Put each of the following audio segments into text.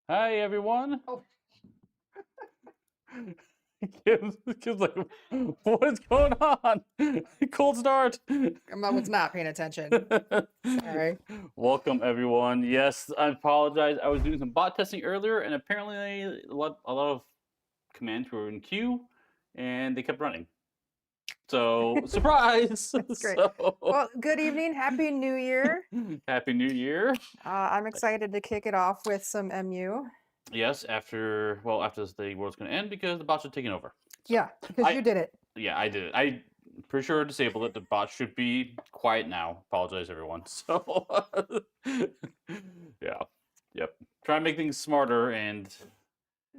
Hi everyone. Oh, Kid's like, what is going on? Cold start. I was not paying attention. Sorry. Welcome everyone. Yes, I apologize. I was doing some bot testing earlier, and apparently a lot of commands were in queue, and they kept running. So surprise! That's great. So Well, good evening. Happy New Year. Happy New Year. I'm excited to kick it off with some MU. Yes, after this, the world's gonna end because the bots are taking over. So Yeah, because I you did it. yeah, I did it. I pretty sure I disabled it. The bot should be quiet now. Apologize, everyone. So, yeah, yep. Try and make things smarter, and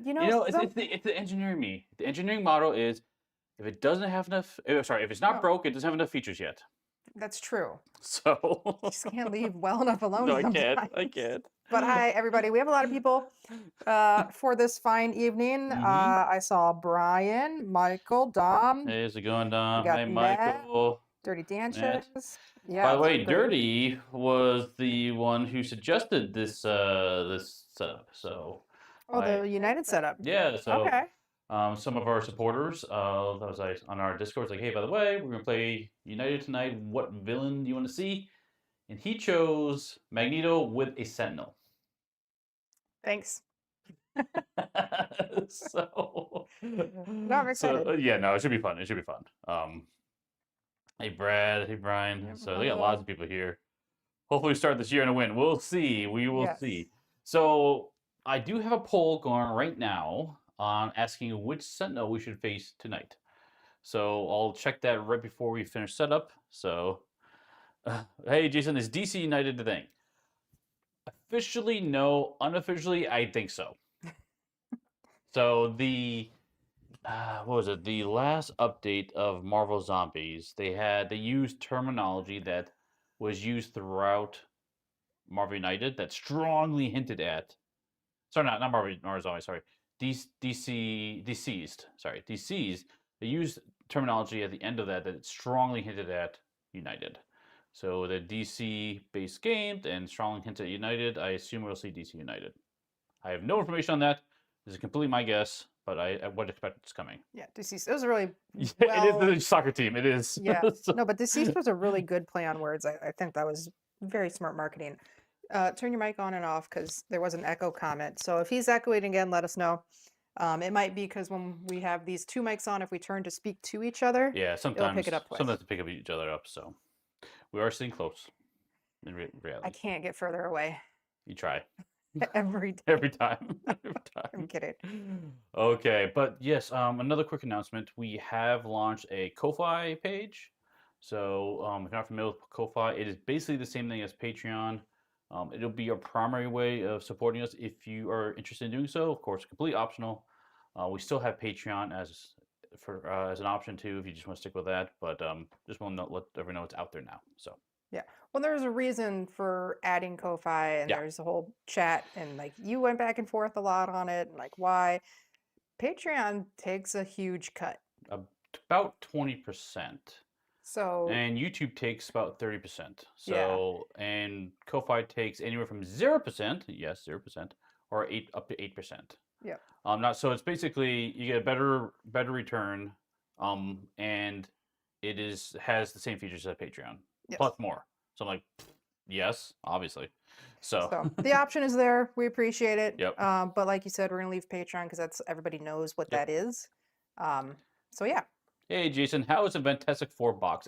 You know, it's the engineering me. The engineering model is if it doesn't have enough. Sorry, if it's not No. broke, it doesn't have enough features yet. That's true. So You just can't leave well enough alone no, I sometimes. can't. I can't. But hi, everybody. We have a lot of people for this fine evening. I saw Brian, Michael, Dom. Hey, how's it going, Dom? got Hey, Matt. Michael. Dirty Matt. Danchez. Yeah. By the way, great. Dirty was the one who suggested this setup. So Oh, the United setup. yeah, so Okay. some of our supporters, that was like on our Discord, was like, hey, by the way, we're gonna play United tonight. What villain do you want to see? And he chose Magneto with a Sentinel. Thanks. So No, I'm excited. So yeah, no, it should be fun. It should be fun. Hey Brad, hey Brian. Yep, So they got lots of people here. Hopefully, we start this year in a win. We'll see. We will Yes. see. So I do have a poll going right now on asking which Sentinel we should face tonight. So I'll check that right before we finish setup. So, hey Jason, is DC United the thing? Officially, no. Unofficially, I think so. So the what was it? The last update of Marvel Zombies, they used terminology that was used throughout Marvel United that strongly hinted at. Sorry, not Marvel Zombies. Sorry, Deceased. Sorry, Deceased. They used terminology at the end of that that strongly hinted at United. So the DC-based game and strongly hinted at United. I assume we'll see DC United. I have no information on that. This is completely my guess, but I would expect it's coming. Yeah, Deceased. It was a really Yeah, well. it is the soccer team. It is. Yeah. So- No, but Deceased was a really good play on words. I think that was very smart marketing. Turn your mic on and off because there was an echo comment. So if he's echoing again, let us know. It might be because when we have these two mics on, if we turn to speak to each other, Yeah, it'll sometimes pick it up twice. sometimes to pick up each other up. So we are sitting close. In I reality, can't get further away you try every day. every time. Every I'm time. kidding. Okay, but yes, another quick announcement. We have launched a Ko-Fi page. So if you're not familiar with Ko-Fi, it is basically the same thing as Patreon. It'll be your primary way of supporting us if you are interested in doing so. Of course, completely optional. We still have Patreon as an option too, if you just want to stick with that. But just want to let everyone know it's out there now. So Yeah. Well, there's a reason for adding Ko-Fi, and Yeah. there's a whole chat, and like you went back and forth a lot on it, and like why. Patreon takes a huge cut. about 20%. So And YouTube takes about 30%. Yeah. So and Ko-Fi takes anywhere from 0%, yes, 0%, or up to 8%. Yeah. Not so it's basically you get a better return, and it has the same features as Patreon Yes. plus more. So I'm like, yes, obviously. So the option is there. We appreciate it. Yep. But like you said, we're gonna leave Patreon because that's everybody knows what Yep. that is. So yeah. Hey Jason, how is the Fantastic Four box?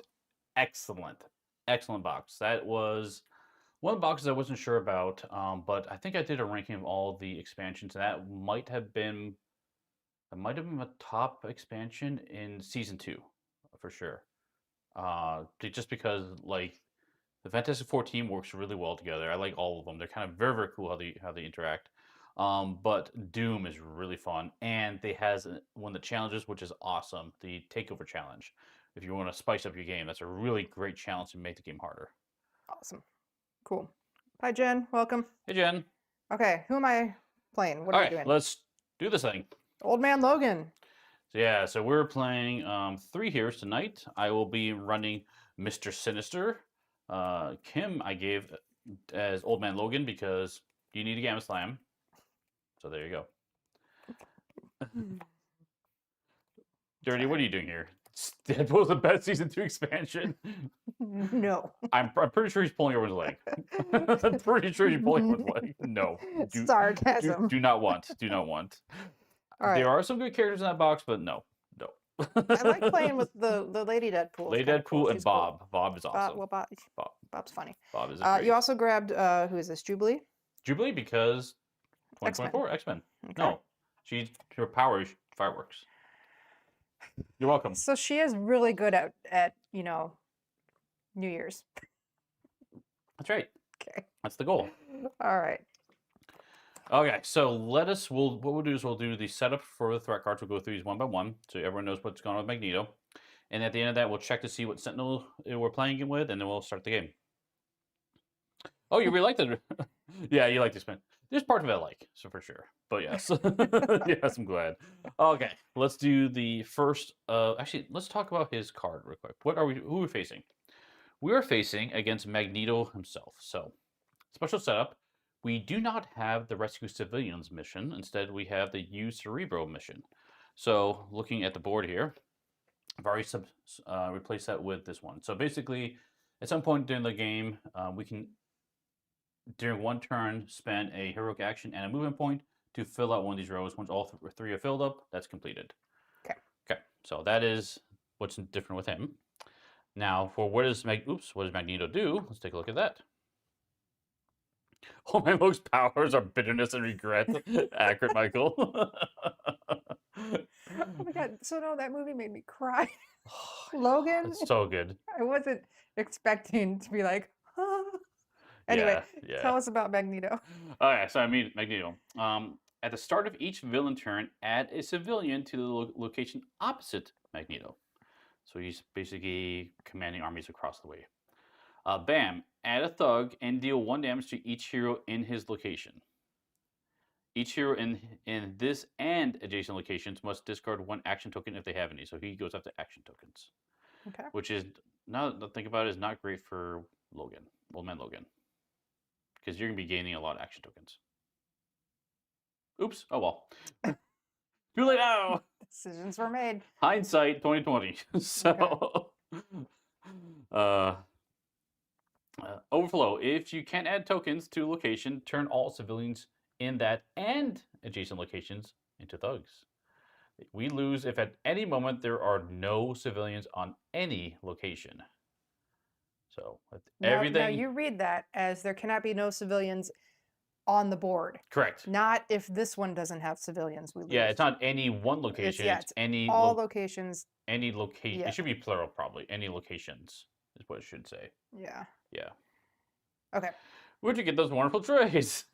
Excellent, excellent box. That was one of the boxes I wasn't sure about, but I think I did a ranking of all the expansions, and that might have been a top expansion in season 2, for sure. Just because like the Fantastic Four team works really well together. I like all of them. They're kind of very very cool how they interact. But Doom is really fun, and they has one of the challenges, which is awesome, the Takeover Challenge. If you want to spice up your game, that's a really great challenge to make the game harder. Awesome. Cool. Hi Jen. Welcome. Hey Jen. Okay. Who am I playing? What are we doing? Let's do this thing. Old Man Logan. So yeah, so we're playing 3 heroes tonight. I will be running Mr. Sinister. Kim I gave as Old Man Logan because you need a Gamma Slam. So there you go. Dirty, what are you doing here? Deadpool's the best season 2 expansion. No. I'm pretty sure he's pulling everyone's leg. I'm pretty sure he's pulling everyone's leg. No. Sarcasm. Do not want. Do not want. All right. There are some good characters in that box, but no. No. I like playing with the Lady Deadpool. Lady Deadpool and Bob. Cool. Bob is awesome. Bob's funny. Bob is great. You also grabbed, who is this, Jubilee? Jubilee because 2024 X-Men. Okay. No. Her power is fireworks. You're welcome. So she is really good at New Year's. That's right. Okay. That's the goal. All right. Okay, so what we'll do is we'll do the setup for the threat cards. We'll go through these one by one, so everyone knows what's going on with Magneto. And at the end of that, we'll check to see what Sentinel we're playing with, and then we'll start the game. Oh, you really like the... Yeah, you like this man. There's part of it I like, so for sure. But yes. Yes, I'm glad. Okay, let's do the first... actually, let's talk about his card real quick. Who are we facing? We are facing against Magneto himself. So, special setup. We do not have the Rescue Civilians mission. Instead, we have the Use Cerebro mission. So, looking at the board here, I've already replaced that with this one. So basically, at some point during the game, we can, during one turn, spend a heroic action and a movement point to fill out one of these rows. Once all three are filled up, that's completed. Okay. Okay. So that is what's different with him. Now, for what does Magneto do? Let's take a look at that. Oh, my most powers are bitterness and regret. Accurate, Michael. Oh my god! So no, that movie made me cry. Logan. It's so good. I wasn't expecting to be like, ah. Anyway, yeah. Tell us about Magneto. Okay, so I mean Magneto. At the start of each villain turn, add a civilian to the location opposite Magneto. So he's basically commanding armies across the way. Bam! Add a thug and deal 1 damage to each hero in his location. Each hero in this and adjacent locations must discard 1 action token if they have any. So he goes after action tokens. Okay. Which is, now that I think about it, is not great for Logan. Old Man Logan. Because you're going to be gaining a lot of action tokens. Oops. Oh well. Too late now! Decisions were made. Hindsight 2020. So, okay. Overflow. If you can't add tokens to a location, turn all civilians in that and adjacent locations into thugs. We lose if at any moment there are no civilians on any location. So everything. Now you read that as there cannot be no civilians on the board. Correct. Not if this one doesn't have civilians. We lose. Yeah, it's not any one location. It's any all locations. Any location. Yeah. It should be plural, probably. Any locations is what it should say. Yeah. Yeah. Okay. Where'd you get those wonderful trays?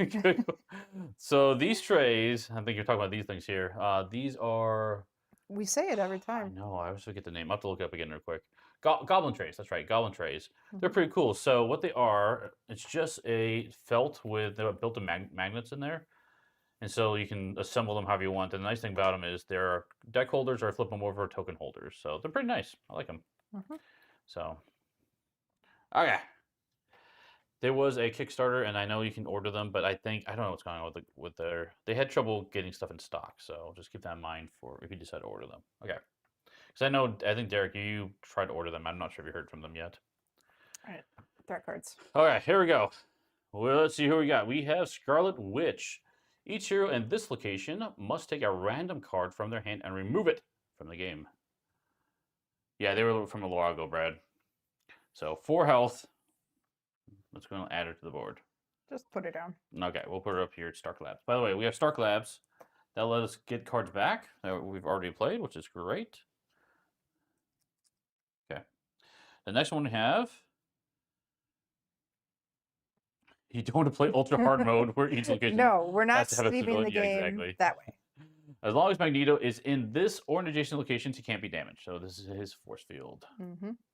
So these trays, I think you're talking about these things here. These are... We say it every time. No, I always forget the name. I'll have to look it up again real quick. Goblin trays. That's right. Goblin trays. They're pretty cool. So what they are, it's just a felt with built-in magnets in there. And so you can assemble them however you want. And the nice thing about them is they're deck holders or flip them over token holders. So they're pretty nice. I like them. So, okay. There was a Kickstarter, and I know you can order them, but I don't know what's going on with they had trouble getting stuff in stock, so just keep that in mind for if you decide to order them. Okay. Because I think, Derek, you tried to order them. I'm not sure if you heard from them yet. All right. Threat cards. All right, here we go. Well, let's see who we got. We have Scarlet Witch. Each hero in this location must take a random card from their hand and remove it from the game. Yeah, they were from a while ago, Brad. So 4 health. Let's go and add her to the board. Just put it down. Okay, we'll put her up here at Stark Labs. By the way, we have Stark Labs. That let us get cards back that we've already played, which is great. Okay. The next one we have... You don't want to play ultra hard mode where each location... No, we're not sleeving the game that way. As long as Magneto is in this or in adjacent locations, he can't be damaged. So this is his force field.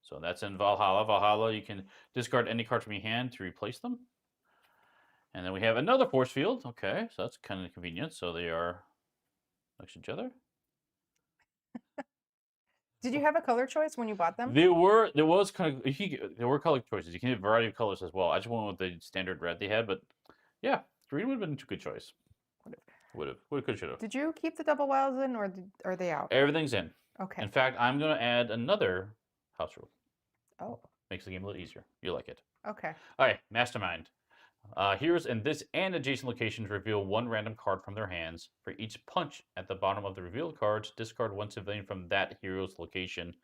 So that's in Valhalla. Valhalla, you can discard any card from your hand to replace them. And then we have another force field. Okay, so that's kind of convenient. So they are next to each other. Did you have a color choice when you bought them? There were color choices. You can have a variety of colors as well. I just went with the standard red they had, but yeah, green would have been a good choice. Could should have. Did you keep the double wilds in, or are they out? Everything's in. Okay. In fact, I'm going to add another house rule. Oh. Makes the game a little easier. You like it. Okay. All right, Mastermind. Heroes in this and adjacent locations reveal one random card from their hands. For each punch at the bottom of the revealed cards, discard one civilian from that hero's location.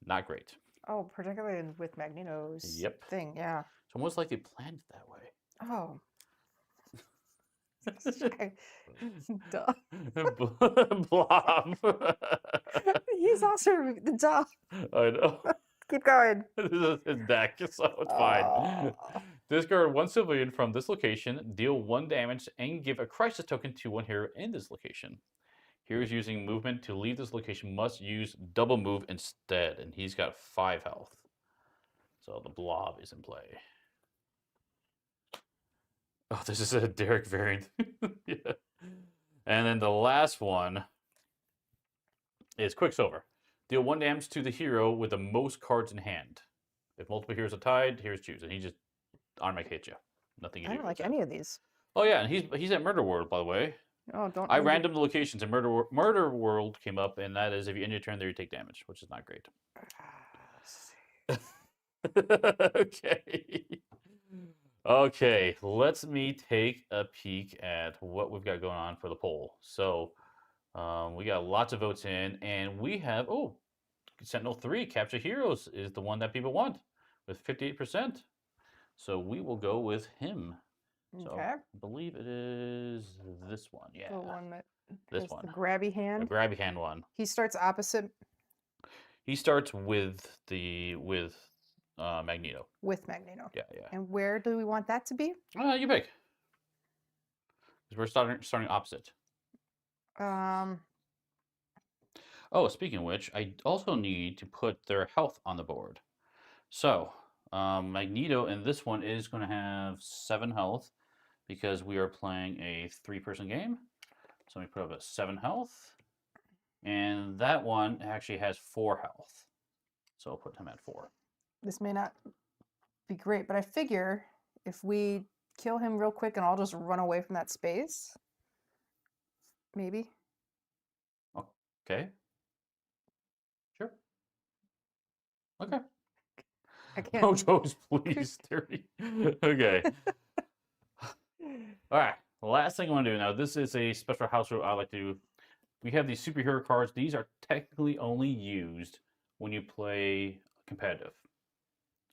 Not great. Oh, particularly with Magneto's Yep. thing, yeah. It's almost like they planned it that way. Oh. Duh. Blob. He's also duh. I know. Keep going. This is his deck, so it's fine. Oh. Discard one civilian from this location, deal 1 damage, and give a crisis token to one hero in this location. Heroes using movement to leave this location must use double move instead, and he's got 5 health. So the blob is in play. Oh, this is a Derek variant. Yeah. And then the last one is Quicksilver. Deal 1 damage to the hero with the most cards in hand. If multiple heroes are tied, heroes choose, and he just automatically hits you. Nothing you I do. don't like any of these. Oh yeah, and he's at Murder World, by the way. Oh, don't. I random the locations, and Murder World came up, and that is if you end your turn there, you take damage, which is not great. Okay. Okay, let me take a peek at what we've got going on for the poll. So we got lots of votes in, and we have, Sentinel 3, Capture Heroes is the one that people want with 58%. So we will go with him. So Okay. I believe it is this one. Yeah. The one that This has one. the grabby hand. The grabby hand one. He starts opposite. He starts with Magneto. With Magneto. Yeah, yeah. And where do we want that to be? You pick. Because we're starting opposite. Oh, speaking of which, I also need to put their health on the board. So, Magneto in this one is going to have 7 health because we are playing a 3-person game. So let me put up at 7 health. And that one actually has 4 health. So I'll put him at 4. This may not be great, but I figure if we kill him real quick and I'll just run away from that space. Maybe. Okay. Sure. Okay. I can't. Oh, Joe's please, Dirty. Okay. All right. The last thing I want to do now, this is a special house rule I like to do. We have these superhero cards. These are technically only used when you play competitive.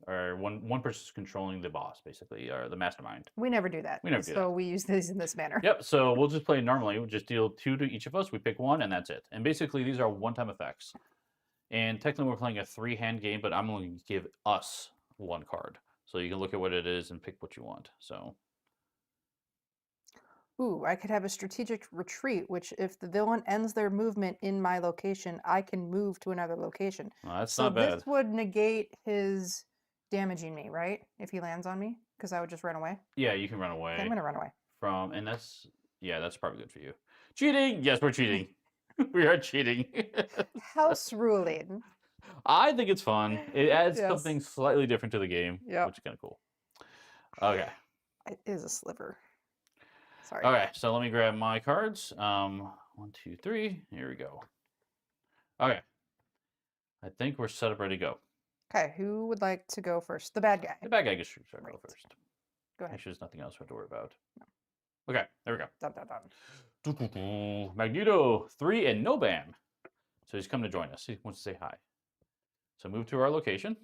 Or one person's controlling the boss, basically, or the mastermind. We never do that. We never do So we use these in this manner. Yep, so we'll just play normally. We'll just deal 2 to each of us. We pick 1, and that's it. And basically, these are one-time effects. And technically, we're playing a 3-hand game, but I'm going to give us 1 card. So you can look at what it is and pick what you want. So. Ooh, I could have a strategic retreat, which if the villain ends their movement in my location, I can move to another location. Well, that's not bad. So this would negate his damaging me, right? If he lands on me, because I would just run away. Yeah, you can run away. Okay, I'm gonna run away. And that's probably good for you. Cheating! Yes, we're cheating. We are cheating. House ruling. I think it's fun. It adds something slightly different to the game, which is kind of cool. Okay. It is a sliver. Sorry. Okay, so let me grab my cards. 1, 2, 3. Here we go. Okay. I think we're set up, ready to go. Okay, who would like to go first? The bad guy. The bad guy gets to go first. Go ahead. Make sure there's nothing else we have to worry about. No. Okay, there we go. Dun, dun, dun. Magneto 3 and no bam. So he's come to join us. He wants to say hi. So move to our location.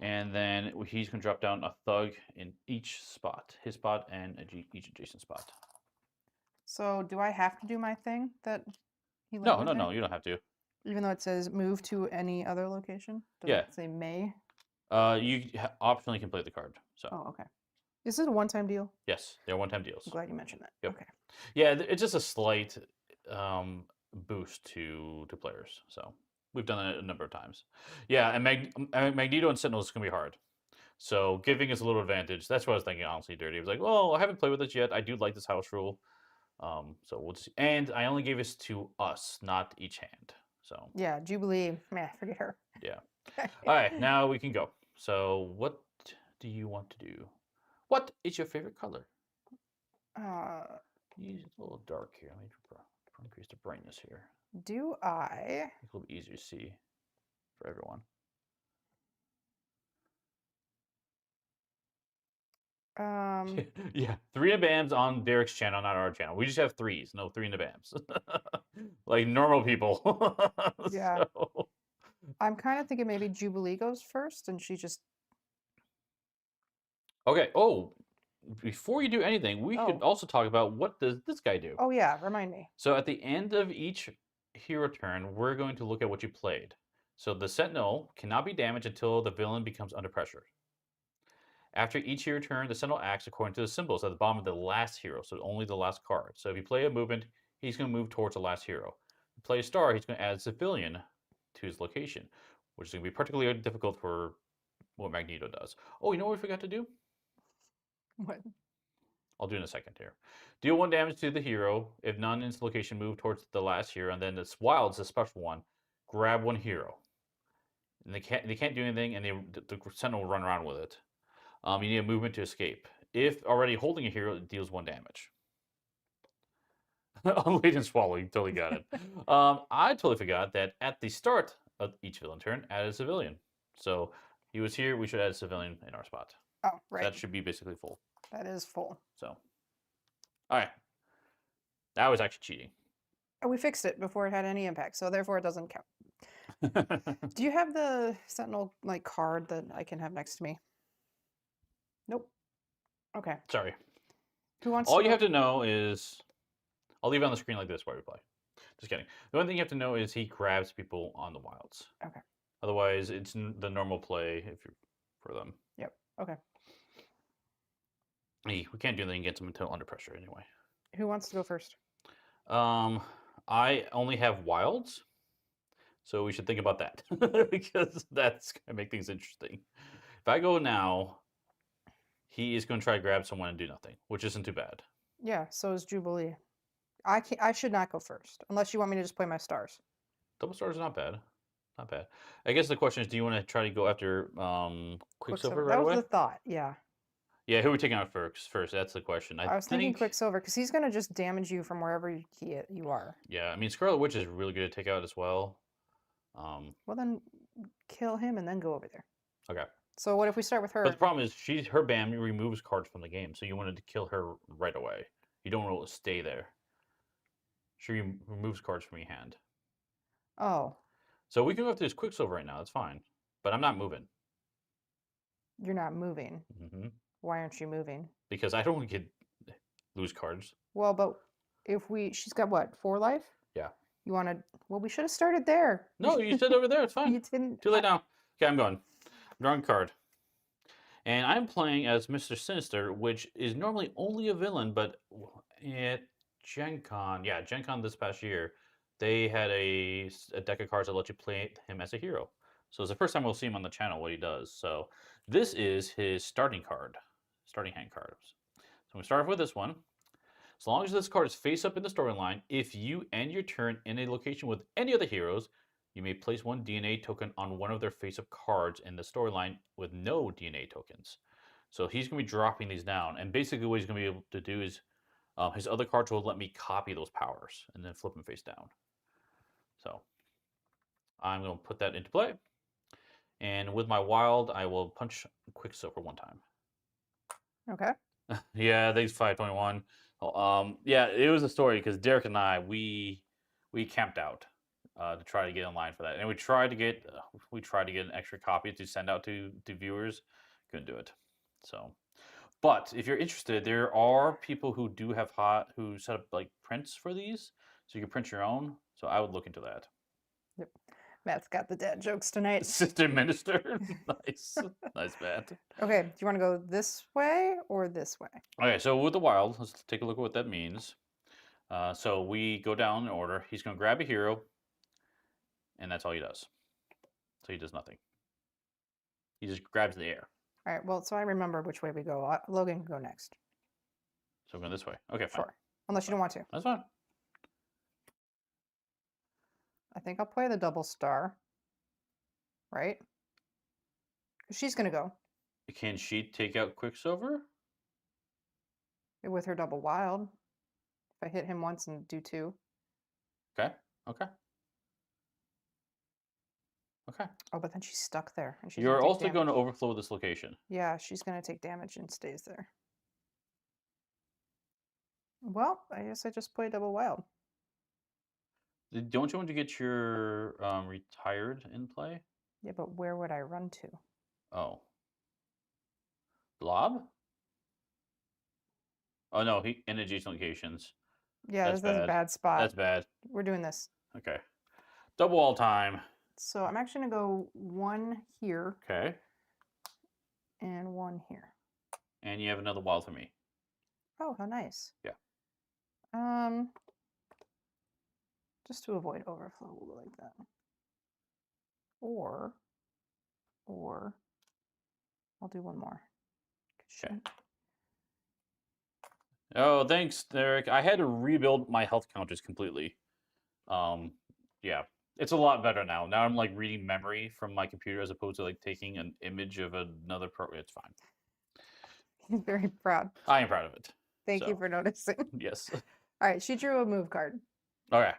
And then he's going to drop down a thug in each spot. His spot and each adjacent spot. So do I have to do my thing that he No, you don't have to. Even though it says move to any other location? Does it say may? You optionally can play the card. So. Oh, okay. Is it a one-time deal? Yes, they're one-time deals. I'm glad you mentioned that. Yep. Okay. Yeah, it's just a slight boost to players. So we've done it a number of times. Yeah, and Magneto and Sentinel is going to be hard. So giving us a little advantage. That's what I was thinking, honestly, Dirty. I was like, well, I haven't played with this yet. I do like this house rule. So we'll just... And I only gave this to us, not each hand. So yeah, Jubilee, forget her. Yeah. All right, now we can go. So what do you want to do? What is your favorite color? It's a little dark here. Let me increase the brightness here. Do I? It's a little bit easier to see for everyone. Yeah, 3 in the BAMs on Derek's channel, not our channel. We just have 3s, no 3 in the BAMs. Like normal people. Yeah. So... I'm kind of thinking maybe Jubilee goes first and she just... Okay, oh, before you do anything, we should also talk about what does this guy do. Oh yeah, remind me. So at the end of each hero turn, we're going to look at what you played. So the Sentinel cannot be damaged until the villain becomes under pressure. After each hero turn, the Sentinel acts according to the symbols at the bottom of the last hero, so only the last card. So if you play a movement, he's going to move towards the last hero. If you play a star, he's going to add a civilian to his location, which is going to be particularly difficult for what Magneto does. Oh, you know what we forgot to do? What? I'll do it in a second here. Deal 1 damage to the hero. If none in its location, move towards the last hero, and then this wild's a special one. Grab 1 hero. And they can't do anything, and the Sentinel will run around with it. You need a movement to escape. If already holding a hero, it deals 1 damage. Wait and swallow, you totally got it. I totally forgot that at the start of each villain turn, add a civilian. So he was here, we should add a civilian in our spot. Oh, right. So that should be basically full. That is full. So, all right. That was actually cheating. Oh, we fixed it before it had any impact, so therefore it doesn't count. Do you have the Sentinel like card that I can have next to me? Nope. Okay. Sorry. Who wants All to you go? have to know is, I'll leave it on the screen like this while we play. Just kidding. The only thing you have to know is he grabs people on the wilds. Okay. Otherwise, it's the normal play if you're for them. Yep. Okay. We can't do anything against them until under pressure anyway. Who wants to go first? I only have wilds, so we should think about that because that's gonna make things interesting. If I go now, he is going to try to grab someone and do nothing, which isn't too bad. Yeah. So is Jubilee. I should not go first unless you want me to just play my stars. Double stars is not bad. Not bad. I guess the question is, do you want to try to go after Quicksilver right That was away? the thought. Yeah. Yeah, who are we taking out first? That's the question. I was thinking Quicksilver because he's gonna just damage you from wherever you are. Yeah, I mean Scarlet Witch is really good to take out as well. Well, then kill him and then go over there. Okay. So what if we start with her? But the problem is her BAM removes cards from the game, so you wanted to kill her right away. You don't want to stay there. She removes cards from your hand. Oh. So we can go after this Quicksilver right now. That's fine. But I'm not moving. You're not moving. Mm-hmm. Why aren't you moving? Because I don't want to lose cards. Well, but if she's got what, 4 life? Yeah. You want to? Well, we should have started there. No, you said over there. It's fine. You didn't. Too late now. Okay, I'm going. I'm drawing a card. And I'm playing as Mr. Sinister, which is normally only a villain, but at Gen Con, Gen Con this past year, they had a deck of cards that let you play him as a hero. So it's the first time we'll see him on the channel, what he does. So this is his starting hand cards. So I'm going to start off with this one. As long as this card is face up in the storyline, if you end your turn in a location with any other heroes, you may place 1 DNA token on one of their face-up cards in the storyline with no DNA tokens. So he's going to be dropping these down. And basically what he's going to be able to do is his other cards will let me copy those powers and then flip them face down. So I'm going to put that into play. And with my wild, I will punch Quicksilver 1 time. Okay. Yeah, thanks 521. Yeah, it was a story because Derek and I, we camped out to try to get in line for that, and we tried to get an extra copy to send out to viewers. Couldn't do it. So, but if you're interested, there are people who do have who set up like prints for these, so you can print your own. So I would look into that. Yep. Matt's got the dad jokes tonight. Sister Minister. Nice. Nice, Matt. Okay, do you want to go this way or this way? Okay, so with the wild, let's take a look at what that means. So we go down in order. He's going to grab a hero, and that's all he does. So he does nothing. He just grabs the air. All right, well, so I remember which way we go. Logan can go next. So I'm going this way. Okay, fine. Sure. Unless you don't want to. That's fine. I think I'll play the double star. Right? She's going to go. Can she take out Quicksilver? With her double wild. I hit him once and do 2. Okay. Okay. Okay. Oh, but then she's stuck there, and she's You're gonna take also going to damage. overflow this location. Yeah, she's gonna take damage and stays there. Well, I guess I just play double wild. Don't you want to get your retired in play? Yeah, but where would I run to? Oh. Blob? Oh no, in adjacent locations. Yeah, That's this is a bad. bad spot. That's bad. We're doing this. Okay. Double all time. So I'm actually gonna go 1 here Okay. and 1 here. And you have another wild for me. Oh, how nice. Yeah. Just to avoid overflow, we'll go like that. Or I'll do 1 more. Okay. Oh, thanks, Derek. I had to rebuild my health counters completely. Yeah. It's a lot better now. Now I'm like reading memory from my computer as opposed to like taking an image of another program. It's fine. He's very proud. I am proud of it. Thank you So. for noticing. Yes. All right, she drew a move card. Okay.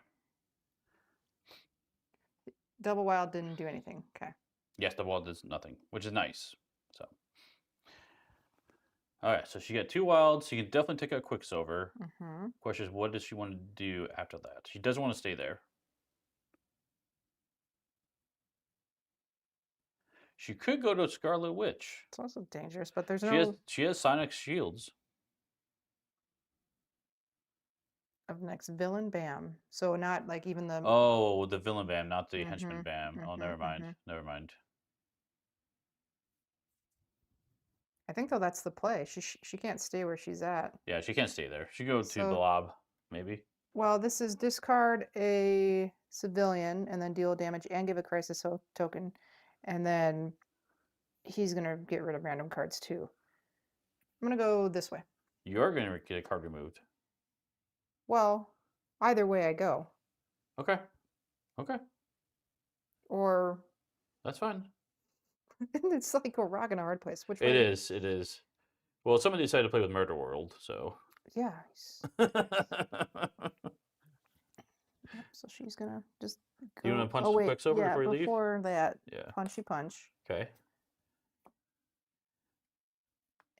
Double wild didn't do anything. Okay. Yes, the wall does nothing, which is nice. So. All right, so she got 2 wilds. She can definitely take out Quicksilver. Mm-hmm. Question is, what does she want to do after that? She doesn't want to stay there. She could go to Scarlet Witch. It's also dangerous, but there's She has Sonic shields. of next villain bam. So not like even the Oh, the villain bam, not the henchman Mhm, bam. Oh, never mhm, mind. mhm. Never mind. I think though that's the play. She can't stay where she's at. Yeah, she can't stay there. She go to So- Blob, maybe. Well, this is discard a civilian and then deal damage and give a crisis token, and then he's gonna get rid of random cards too. I'm gonna go this way. You're gonna get a card removed. Well, either way I go, Okay. Okay. or That's fine. it's like a rock and a hard place. Which way? It is. It is. Well, somebody decided to play with Murder World, so. Yeah. So she's gonna just go. You wanna punch oh, wait, Quicksilver yeah, before you leave? before that, Yeah. punchy punch. Okay.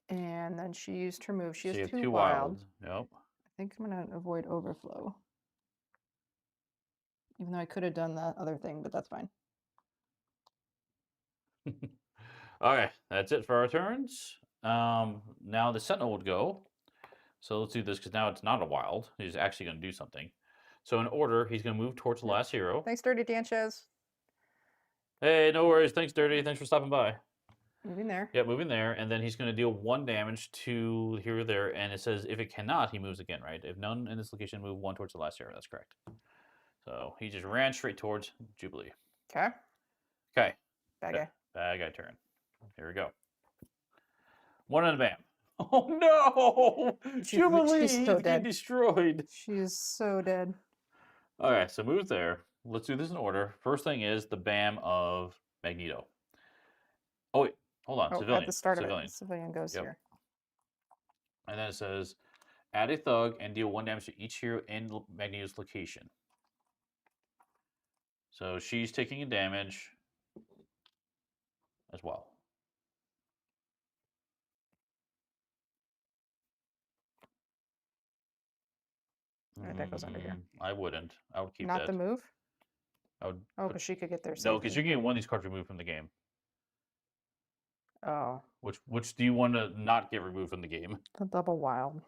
And then she used her move. She So you has have 2 2 wild. wild. Yep. I think I'm gonna avoid overflow. Even though I could have done the other thing, but that's fine. Okay, that's it for our turns. Now the Sentinel would go. So let's do this because now it's not a wild. He's actually going to do something. So in order, he's going to move towards the Yep. last hero. Thanks, Dirty Danchez. Hey, no worries. Thanks, Dirty. Thanks for stopping by. Moving there. Yeah, moving there, and then he's going to deal 1 damage to here or there, and it says if it cannot, he moves again, right? If none in this location move 1 towards the last hero, that's correct. So he just ran straight towards Jubilee. Okay. Okay. Bad guy. Bad guy turn. Here we go. 1 and a bam. Oh no! Jubilee She's so is getting dead. destroyed. She is so dead. Okay, so move there. Let's do this in order. First thing is the bam of Magneto. Oh wait, hold on. Oh, Civilian. at the start Civilian. of it, civilian goes Yep. here. And then it says, add a thug and deal 1 damage to each hero in Magneto's location. So she's taking a damage as well. Alright, that goes under here. I wouldn't. I would keep Not that. the move? I would Oh, put- because she could get there no, safely. because you're getting 1 of these cards removed from the game. Oh, Which do you want to not get removed from the game? the double wild.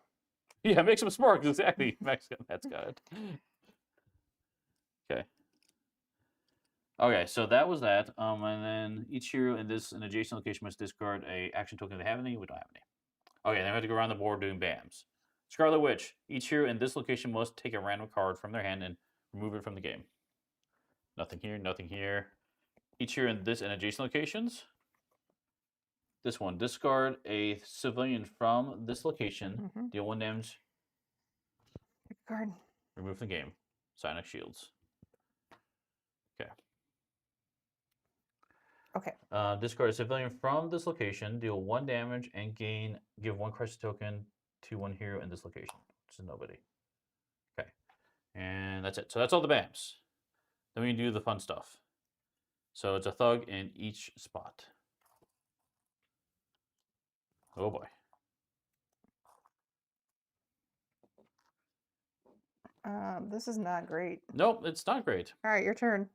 Yeah, make some sparks. Exactly. Max, that's got it. Okay. Okay, so that was that. And then each hero in this an adjacent location must discard a action token. Do they have any? We don't have any. Okay, then we have to go around the board doing bams. Scarlet Witch. Each hero in this location must take a random card from their hand and remove it from the game. Nothing here, nothing here. Each hero in this and adjacent locations. This one, discard a civilian from this location. Mhm. Deal 1 damage. Pick a card. Remove from the game. Sonic shields. Okay. Okay. Discard a civilian from this location. Deal 1 damage and give 1 crisis token to 1 hero in this location, which is nobody. And that's it. So that's all the BAMs. Then we do the fun stuff. So it's a thug in each spot. Oh boy. This is not great. Nope, it's not great. All right, your turn.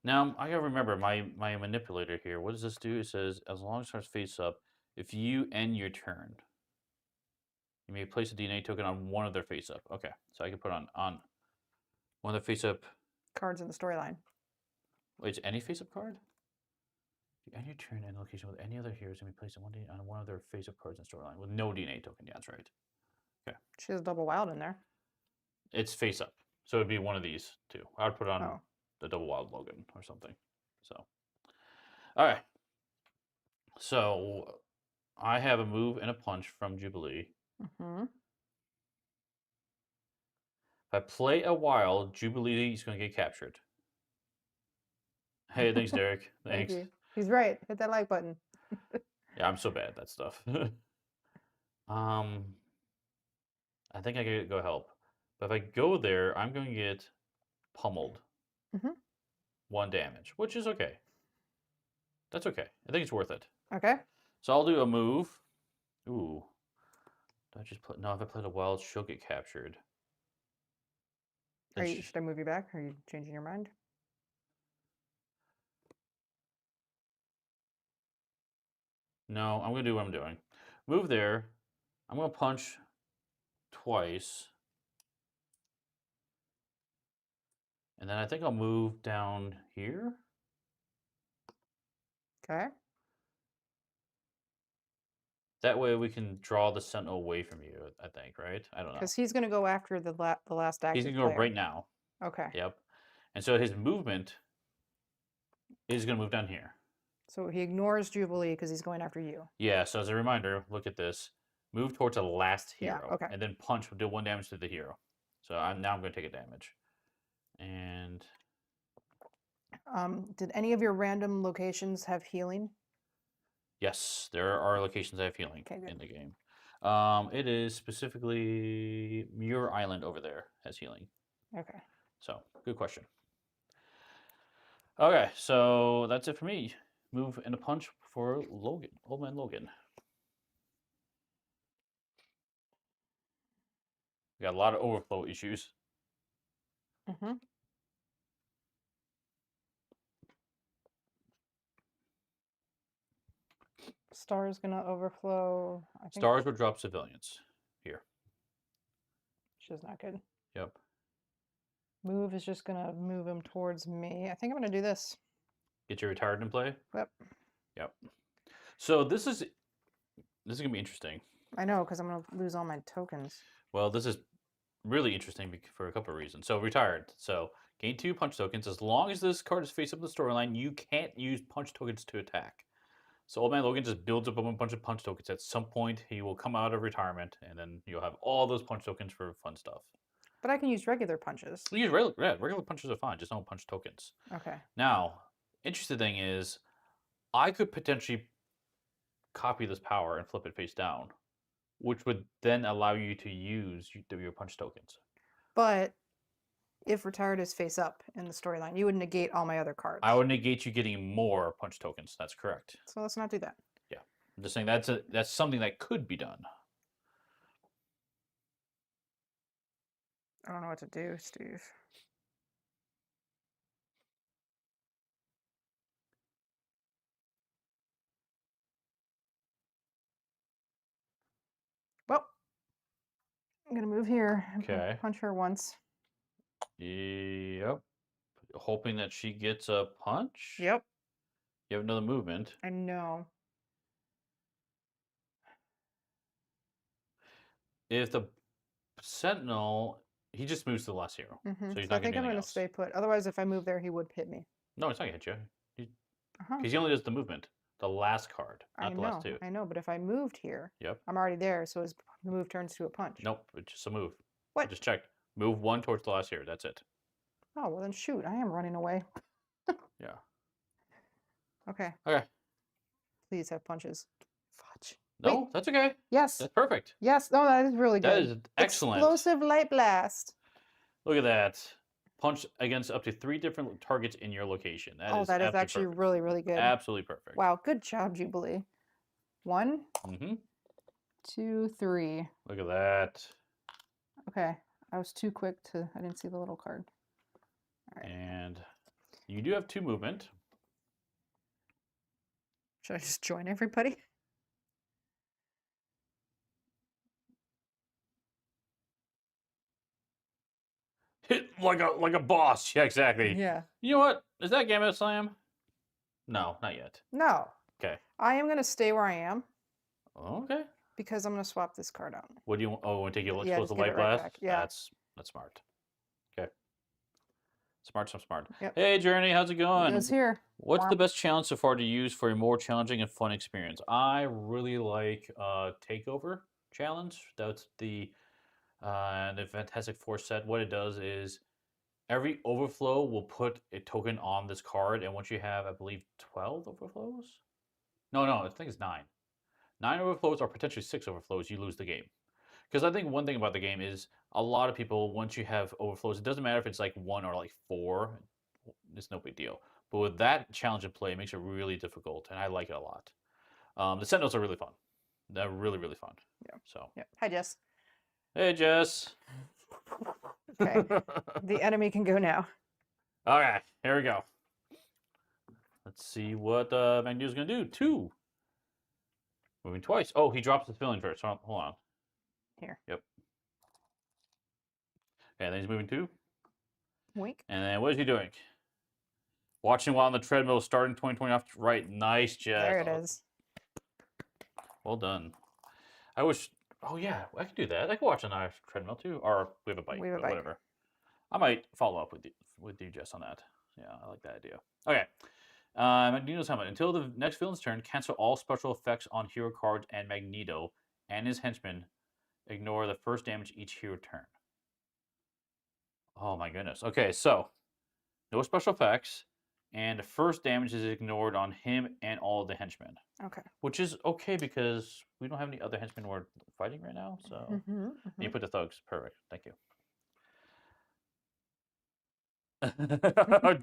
Now, I gotta remember my manipulator here. What does this do? It says, as long as it starts face up, if you end your turn, you may place a DNA token on one of their face up. Okay, so I can put on one of the face up. Cards in the storyline. Wait, it's any face up card? You end your turn and location with any other heroes and be placed on one of their face up cards in storyline with no DNA token. Yeah, that's right. Okay. She has double wild in there. It's face up. So it'd be one of these two. I would put on Oh. the double wild Logan or something. So, all right. So I have a move and a punch from Jubilee. Mm-hmm. If I play a wild, Jubilee is going to get captured. Hey, thanks, Derek. Thanks. Thank you. He's right. Hit that like button. Yeah, I'm so bad at that stuff. I think I could go help. But if I go there, I'm going to get pummeled. Mm-hmm. 1 damage, which is okay. That's okay. I think it's worth it. Okay. So I'll do a move. Ooh. Do I just play? No, if I play the wild, she'll get captured. Should I move you back? Are you changing your mind? No, I'm going to do what I'm doing. Move there. I'm going to punch twice. And then I think I'll move down here. Okay. That way we can draw the sentinel away from you, I think, right? I don't know. Because he's going to go after the last active He's going to go player. right now. Okay. Yep. And so his movement is going to move down here. So he ignores Jubilee because he's going after you. Yeah, so as a reminder, look at this. Move towards the last hero. Yeah, okay. And then punch, do 1 damage to the hero. So now I'm going to take a damage. And did any of your random locations have healing? yes, there are locations that have healing in the game. It is specifically Muir Island over there has healing. Okay. So, good question. Okay, so that's it for me. Move and a punch for Logan, Old Man Logan. We got a lot of overflow issues. Mm-hmm. Star is going to overflow. I think Stars will drop civilians here. which is not good. Yep. Move is just going to move him towards me. I think I'm going to do this. Get your retardant in play? Yep. Yep. So this is going to be interesting. I know, because I'm going to lose all my tokens. Well, this is really interesting for a couple of reasons. So retired. So gain 2 punch tokens. As long as this card is face up the storyline, you can't use punch tokens to attack. So Old Man Logan just builds up a bunch of punch tokens. At some point, he will come out of retirement, and then you'll have all those punch tokens for fun stuff. But I can use regular punches. You use regular punches are fine, just don't punch tokens. Okay. Now, interesting thing is, I could potentially copy this power and flip it face down, which would then allow you to use your punch tokens. But if retired is face up in the storyline, you would negate all my other cards. I would negate you getting more punch tokens. That's correct. So let's not do that. Yeah, I'm just saying that's something that could be done. I don't know what to do, Steve. Well, I'm going to move here and Okay. punch her once. Yep. Hoping that she gets a punch? Yep. You have another movement. I know. If the Sentinel, he just moves to the last hero. Mm-hmm. So he's So I not think I'm going going to stay put. Otherwise, if I move there, he would hit me. No, he's not going to hit you. Uh-huh. Because he only does the movement. The last card, not the last 2. I know, but if I moved here, Yep. I'm already there, so the move turns to a punch. Nope, it's just a move. What? I just checked. Move 1 towards the last hero. That's it. Oh, well then shoot, I am running away. Yeah. Okay. Okay. Please have punches. Fudge. Wait. No, that's okay. Yes. That's perfect. Yes. No, that is really That good. is excellent. Explosive light blast. Look at that. Punch against up to 3 different targets in your location. That Oh, is that is absolutely actually perfect. really, really good. Absolutely perfect. Wow, good job, Jubilee. 1, Mm-hmm. 2, 3. Look at that. Okay, I was too quick to. I didn't see the little card. All right. And you do have 2 movement. Should I just join everybody? Hit like a boss. Yeah, exactly. Yeah. You know what? Is that Gambit Slam? No, not yet. No. Okay. I am gonna stay where I am Okay. because I'm gonna swap this card out. What do you want? Oh, want to take your Yeah, explosive just give it light right blast? back. Yeah. That's smart. Okay. Smart. Yep. Hey, Journey, how's it going? Goes here. What's the best challenge so far to use for a more challenging and fun experience? I really like Takeover Challenge. That's the Fantastic Four set. What it does is every overflow will put a token on this card, and once you have, I believe, 12 overflows? No, I think it's 9. 9 overflows or potentially 6 overflows, you lose the game. Because I think one thing about the game is a lot of people, once you have overflows, it doesn't matter if it's like 1 or like 4, it's no big deal. But with that challenge in play, it makes it really difficult, and I like it a lot. The Sentinels are really fun. They're really, really fun. Yeah. So. Yeah. Hi, Jess. Hey, Jess. Okay. The enemy can go now. Okay, here we go. Let's see what Magneto's going to do. 2. Moving twice. Oh, he drops the filling first. Hold on. Here. Yep. Okay, then he's moving 2. Wink. And then what is he doing? Watching while on the treadmill, starting 2020 off right. Nice, Jess. There it is. Well done. I wish. Oh yeah, I could do that. I could watch on our treadmill too, or we have a bike. We have a but bike. Whatever. I might follow up with you, Jess, on that. Yeah, I like that idea. Okay. Magneto's helmet. Until the next villain's turn, cancel all special effects on hero cards and Magneto and his henchmen. Ignore the first damage each hero turn. Oh my goodness. Okay, so no special effects, and the first damage is ignored on him and all the henchmen. Okay. Which is okay because we don't have any other henchmen we're fighting right now. So And you put the thugs. Perfect. Thank you.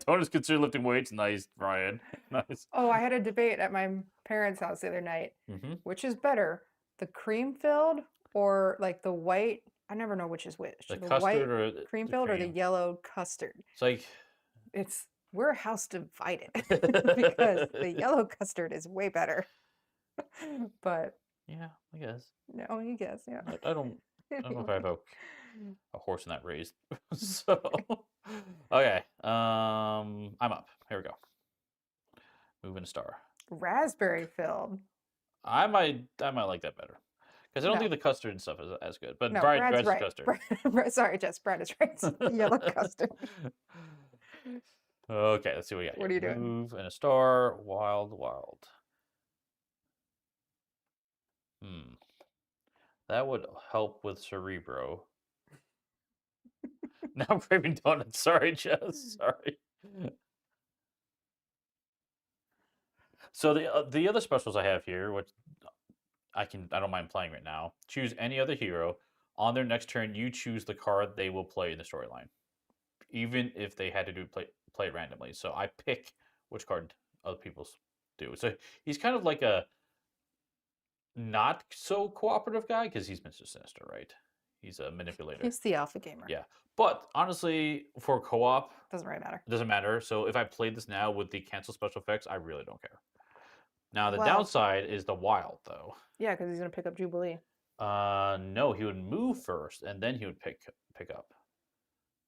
Don't just consider lifting weights. Nice, Ryan. Nice. Oh, I had a debate at my parents' house the other night. Which is better, the cream filled or like the white? I never know which is which. The white custard or cream filled or the yellow custard? It's like we're house divided because the yellow custard is way better. But yeah, I guess. no, you guess, yeah. I don't know if I have a horse in that race. So okay, I'm up. Here we go. Moving a star. Raspberry filled. I might like that better because I don't No. think the custard and stuff is as good. But No, Brad's right. custard. Sorry, Jess. Brad is right. Yellow custard. Okay, let's see what we got. What are you doing? Move and a star. Wild. That would help with Cerebro. Now I'm craving donuts. Sorry, Jess. Sorry. So the other specials I have here, which I don't mind playing right now. Choose any other hero. On their next turn, you choose the card they will play in the storyline, even if they had to play it randomly. So I pick which card other people do. So he's kind of like a not so cooperative guy because he's Mr. Sinister, right? He's a manipulator. He's the alpha gamer. Yeah, but honestly, for co-op, doesn't really matter. It doesn't matter. So if I played this now with the cancel special effects, I really don't care. Now the downside is the wild, though. Yeah, because he's gonna pick up Jubilee. No, he would move first, and then he would pick up,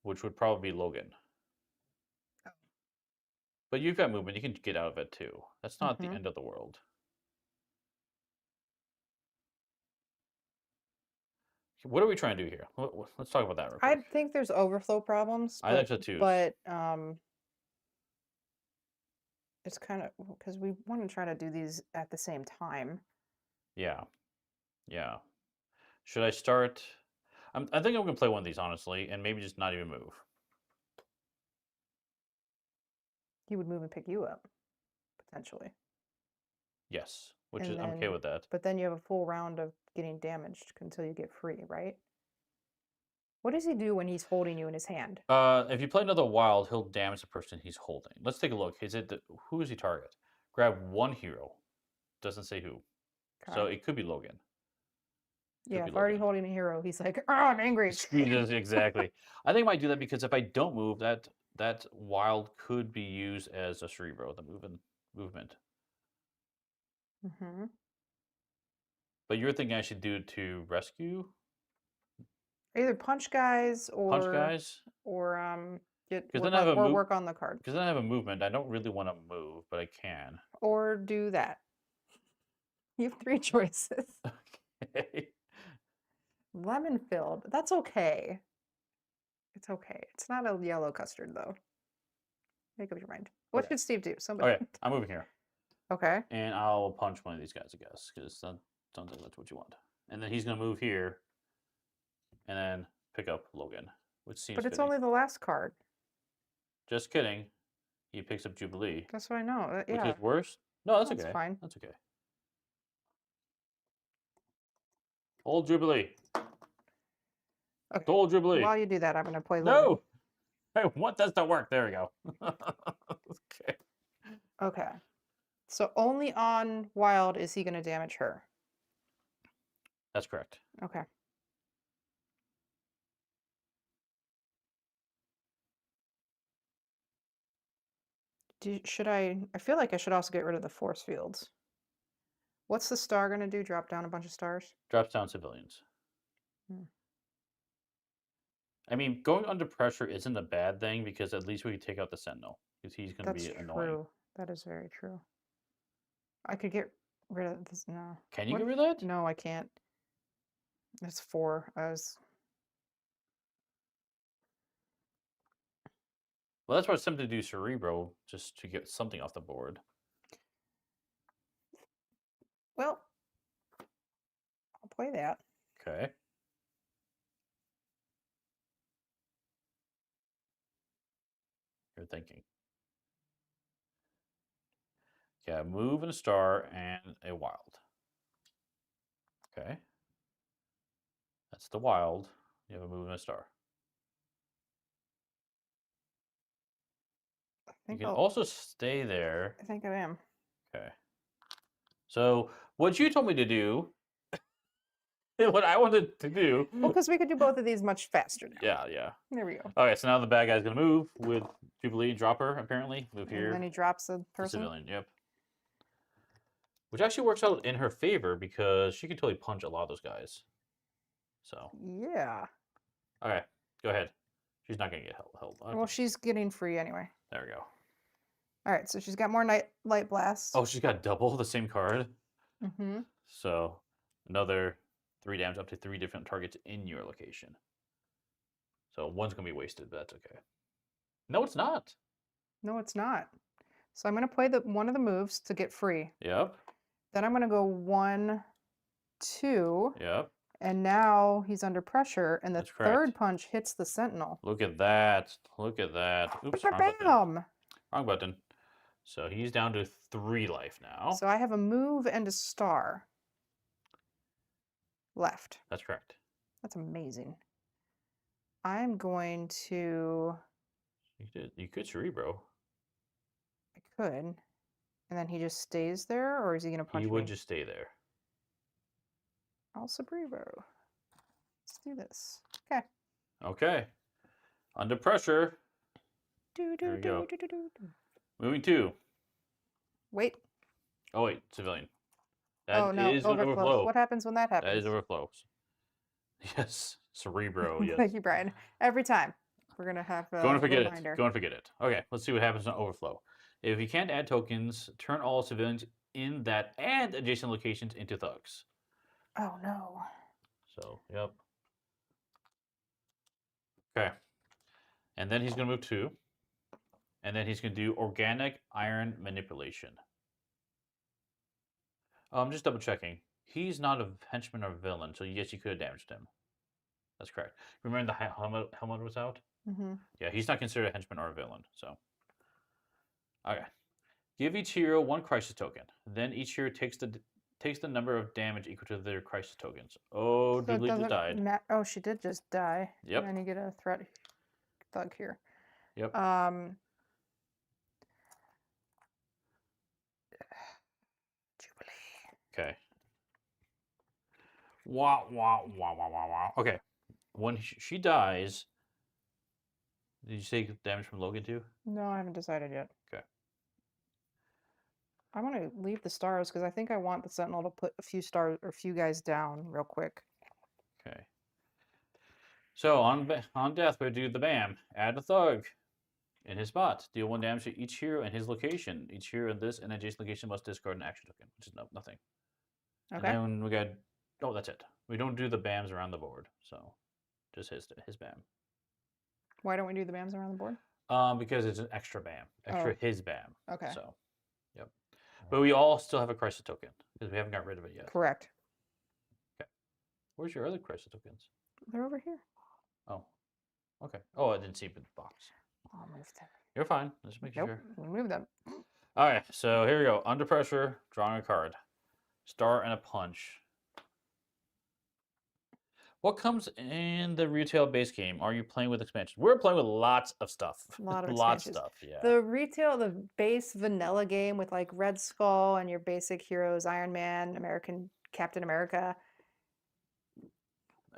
which would probably be Logan. Oh. But you've got movement; you can get out of it too. That's not the end of the world. What are we trying to do here? Let's talk about that real quick. I think there's overflow problems. I think so too. But it's kind of because we want to try to do these at the same time. Yeah. Should I start? I think I'm gonna play one of these honestly, and maybe just not even move. He would move and pick you up, potentially. Yes. which And is I'm okay then- with that. But then you have a full round of getting damaged until you get free, right? What does he do when he's holding you in his hand? If you play another wild, he'll damage the person he's holding. Let's take a look. Who is he target? Grab one hero. Doesn't say who. So Okay. it could be Logan. Yeah, be if already Logan. holding a hero, he's like, oh, I'm angry. Screeches, exactly. I think I might do that because if I don't move, that wild could be used as a cerebro, the movement. Mm-hmm. But you're thinking I should do it to rescue? Either punch guys or Punch guys? work on the card. Because then I have a movement. I don't really want to move, but I can. Or do that. You have 3 choices. Okay. Lemon filled. That's okay. It's okay. It's not a yellow custard though. Make up your mind. What Okay. should Steve do? Somebody. Okay, I'm moving here. Okay. And I'll punch one of these guys, I guess, because that sounds like that's what you want. And then he's going to move here and then pick up Logan, which seems But it's fitting. only the last card. Just kidding. He picks up Jubilee. That's what I know. Which Yeah. is worse? No, that's That's okay. fine. That's okay. Old Jubilee. Okay. Old Jubilee. While you do that, I'm going to play Logan. No! I want this to work. There we go. Okay. Okay. So only on wild is he going to damage her. That's correct. Okay. Should I feel like I should also get rid of the force fields. What's the star going to do? Drop down a bunch of stars? Drops down civilians. Hmm. I mean, going under pressure isn't a bad thing because at least we can take out the Sentinel because he's going to be annoying. True. That is very true. I could get rid of this. No. Can you get rid of that? No, I can't. It's 4. Well, that's why it's tempting to do Cerebro just to get something off the board. Well, I'll play that. Okay. You're thinking. Yeah, move and a star and a wild. Okay. That's the wild. You have a move and a star. You can also stay there. I think I am. Okay. So what you told me to do, what I wanted to do. Well, because we could do both of these much faster now. Yeah, yeah. There we go. Okay, so now the bad guy's gonna move with Jubilee, drop her apparently. Move here. And then he drops the person. Civilian, yep. Which actually works out in her favor because she can totally punch a lot of those guys. So. Yeah. Okay, go ahead. She's not gonna get held. Okay. Well, she's getting free anyway. There we go. All right, so she's got more light blasts. Oh, she's got double the same card. Mm-hmm. So another 3 damage up to 3 different targets in your location. So one's gonna be wasted, but that's okay. No, it's not. No, it's not. So I'm gonna play one of the moves to get free. Yep. Then I'm gonna go 1, 2. Yep. And now he's under pressure, and the That's correct. third punch hits the Sentinel. Look at that. Look at that. Oops, wrong button. Bam! Wrong button. So he's down to 3 life now. So I have a move and a star left. That's correct. That's amazing. I'm going to... You could Cerebro. I could. And then he just stays there, or is he going to punch me? He would just stay there. I'll Cerebro. Let's do this. Okay. Okay. Under pressure. Do, do, Here we do, go. do, do, do, do. Moving 2. Wait. Oh, wait. Civilian. That Oh, no. is an overflow. What happens when that happens? That is overflow. Yes. Cerebro, yes. Thank you, Brian. Every time. We're going to have a Go and forget reminder. it. Go and forget it. Okay, let's see what happens on overflow. If you can't add tokens, turn all civilians in that and adjacent locations into thugs. Oh, no. So, yep. Okay. And then he's going to move 2. And then he's going to do organic iron manipulation. I'm just double checking. He's not a henchman or villain, so yes, you could have damaged him. That's correct. Remember the helmet was out? Mm-hmm. Yeah, he's not considered a henchman or a villain, so. Okay. Give each hero 1 crisis token. Then each hero takes the takes the number of damage equal to their crisis tokens. Oh, So it Jubilee just doesn't died. oh, she did just die. Yep. And then you get a threat thug here. Yep. Jubilee. Okay. Wow, wow, wow, wow, wow, wow. Okay. When she dies, did you say damage from Logan too? No, I haven't decided yet. Okay. I want to leave the stars because I think I want the Sentinel to put a few stars or a few guys down real quick. Okay. So on death, we do the BAM. Add a thug in his spot. Deal 1 damage to each hero in his location. Each hero in this and adjacent location must discard an action token, which is nothing. Okay. And then we got, oh, that's it. We don't do the BAMs around the board, so just his BAM. Why don't we do the BAMs around the board? Because it's an extra BAM, his BAM. Okay. So, yep. But we all still have a crisis token because we haven't got rid of it yet. Correct. Okay. Where's your other crisis tokens? They're over here. Oh. Okay. Oh, I didn't see it in the box. I'll move them. You're fine. Just making sure. Move them. All right. So here we go. Under pressure, drawing a card. Star and a punch. What comes in the retail base game? Are you playing with expansions? We're playing with lots of stuff. A lot of lots of expansions. stuff, yeah. The base vanilla game with like Red Skull and your basic heroes, Iron Man, Captain America.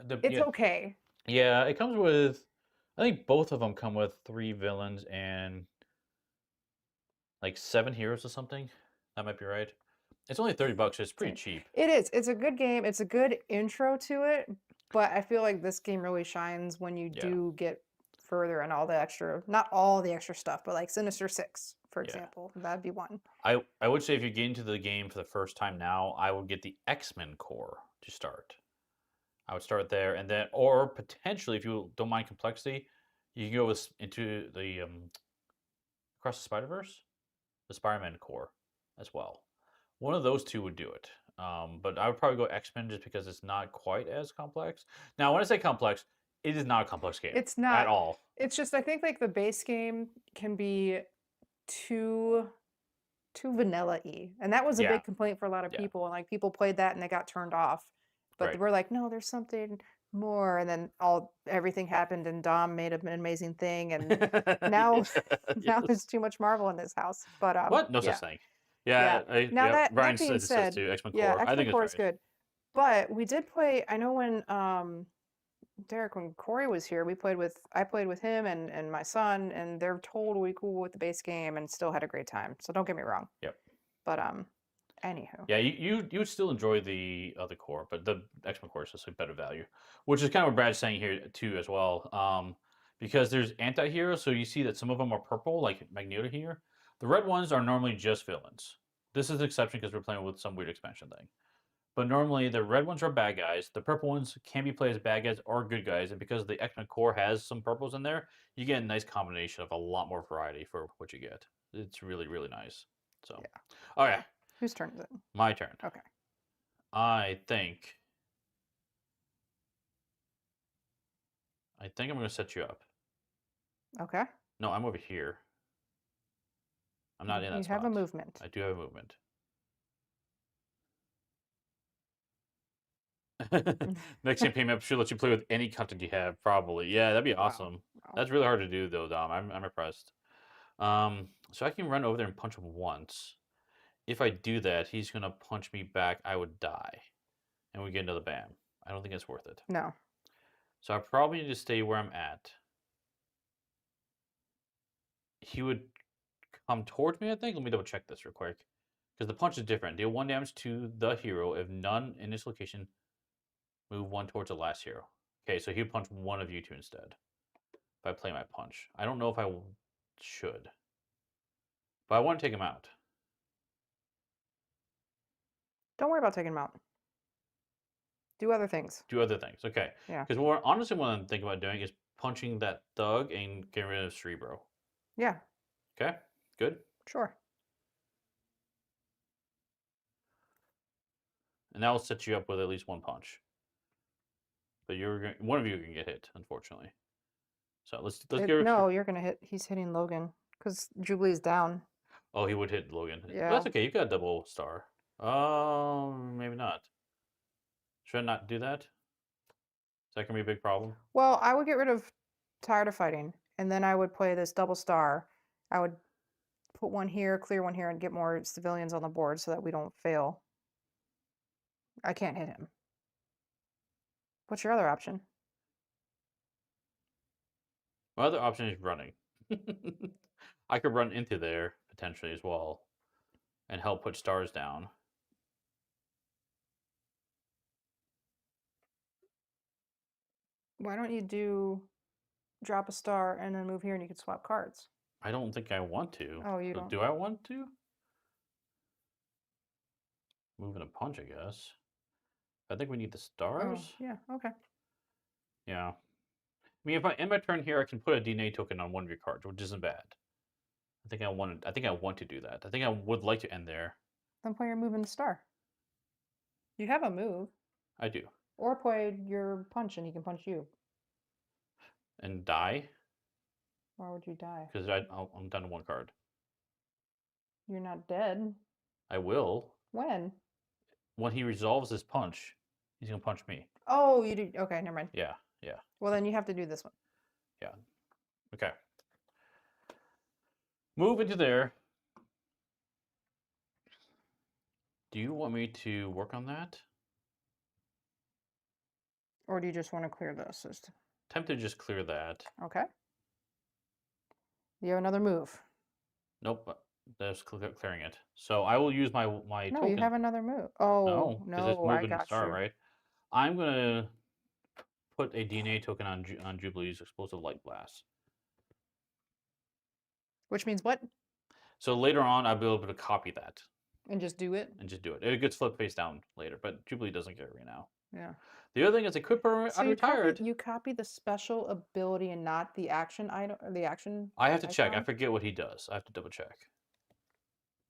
It's okay. Yeah, it comes with, I think both of them come with 3 villains and like 7 heroes or something. That might be right. It's only $30. It's pretty cheap. It is. It's a good game. It's a good intro to it. But I feel like this game really shines when you do get further and all the extra, not all the extra stuff, but like Sinister 6, for example. That'd be one. I would say if you get into the game for the first time now, I would get the X-Men core to start. I would start there, and then, or potentially, if you don't mind complexity, you can go into the Across the Spider-Verse, the Spider-Man core as well. One of those two would do it. But I would probably go X-Men just because it's not quite as complex. Now, when I say complex, it is not a complex game. It's not at all. It's just, I think like the base game can be too vanilla-y. And that was a big complaint for a lot of people. And like people played that and they got turned off. But we're like, no, there's something more. And then everything happened and Dom made an amazing thing. And now there's too much Marvel in this house. But what? No such thing. Yeah. Now that Brian being said, to X-Men core. I think core is good. But we did play. I know when Derek, when Corey was here, I played with him and my son, and they're totally cool with the base game and still had a great time. So don't get me wrong. Yep. But anywho. Yeah, you would still enjoy the other core, but the X-Men core is just a better value, which is kind of what Brad's saying here too as well. Because there's anti-heroes, so you see that some of them are purple, like Magneto here. The red ones are normally just villains. This is an exception because we're playing with some weird expansion thing. But normally the red ones are bad guys. The purple ones can be played as bad guys or good guys. And because the X-Men core has some purples in there, you get a nice combination of a lot more variety for what you get. It's really, really nice. So, all right. Whose turn is it? My turn. Okay. I think I'm going to set you up. Okay. No, I'm over here. I'm not in that spot. You have a movement. I do have a movement. Next campaign map should let you play with any content you have, probably. Yeah, that'd be awesome. Wow. That's really hard to do, though, Dom. I'm impressed. So I can run over there and punch him once. If I do that, he's going to punch me back. I would die. And we get another BAM. I don't think it's worth it. No. So I probably need to stay where I'm at. He would come towards me, I think. Let me double check this real quick. Because the punch is different. Deal 1 damage to the hero. If none in this location, move 1 towards the last hero. Okay, so he'll punch one of you two instead. If I play my punch. I don't know if I should. But I want to take him out. Don't worry about taking him out. Do other things. Do other things, okay. Yeah. Because honestly what I'm thinking about doing is punching that thug and getting rid of Cerebro. Yeah. Okay, good? Sure. And that will set you up with at least 1 punch. But one of you can get hit, unfortunately. So let's get. No, you're gonna hit. He's hitting Logan because Jubilee's down. Oh, he would hit Logan. Yeah. But that's okay. You got a double star. Maybe not. Should I not do that? Is that gonna be a big problem? Well, I would get rid of Tired of Fighting, and then I would play this double star. I would put one here, clear one here, and get more civilians on the board so that we don't fail. I can't hit him. What's your other option? My other option is running. I could run into there potentially as well and help put stars down. Why don't you do drop a star and then move here and you can swap cards? I don't think I want to. Oh, you don't? Do I want to? Moving a punch, I guess. I think we need the stars. Oh, yeah, okay. Yeah. I mean, if I end my turn here, I can put a DNA token on one of your cards, which isn't bad. I think I want to do that. I think I would like to end there. Then play your move in the star. You have a move. I do. Or play your punch and he can punch you. And die? Why would you die? Because I'm down to one card. You're not dead. I will. When? When he resolves his punch, he's going to punch me. Oh, you do. Okay, never mind. Yeah. Well, then you have to do this one. Yeah. Okay. Move into there. Do you want me to work on that? Or do you just want to clear this? Attempt to just clear that. Okay. You have another move. Nope. That's clearing it. So I will use my No, token. you have another move. Oh, because it's no, I moving the got star, you. right? I'm gonna put a DNA token on Jubilee's explosive light blast. Which means what? So later on, I'll be able to copy that And just do it? and just do it. It gets flipped face down later, but Jubilee doesn't care right now. Yeah. The other thing is, I could put So unretired. you copy the special ability and not the action item, or the action. I have to check. I icon? forget what he does. I have to double check.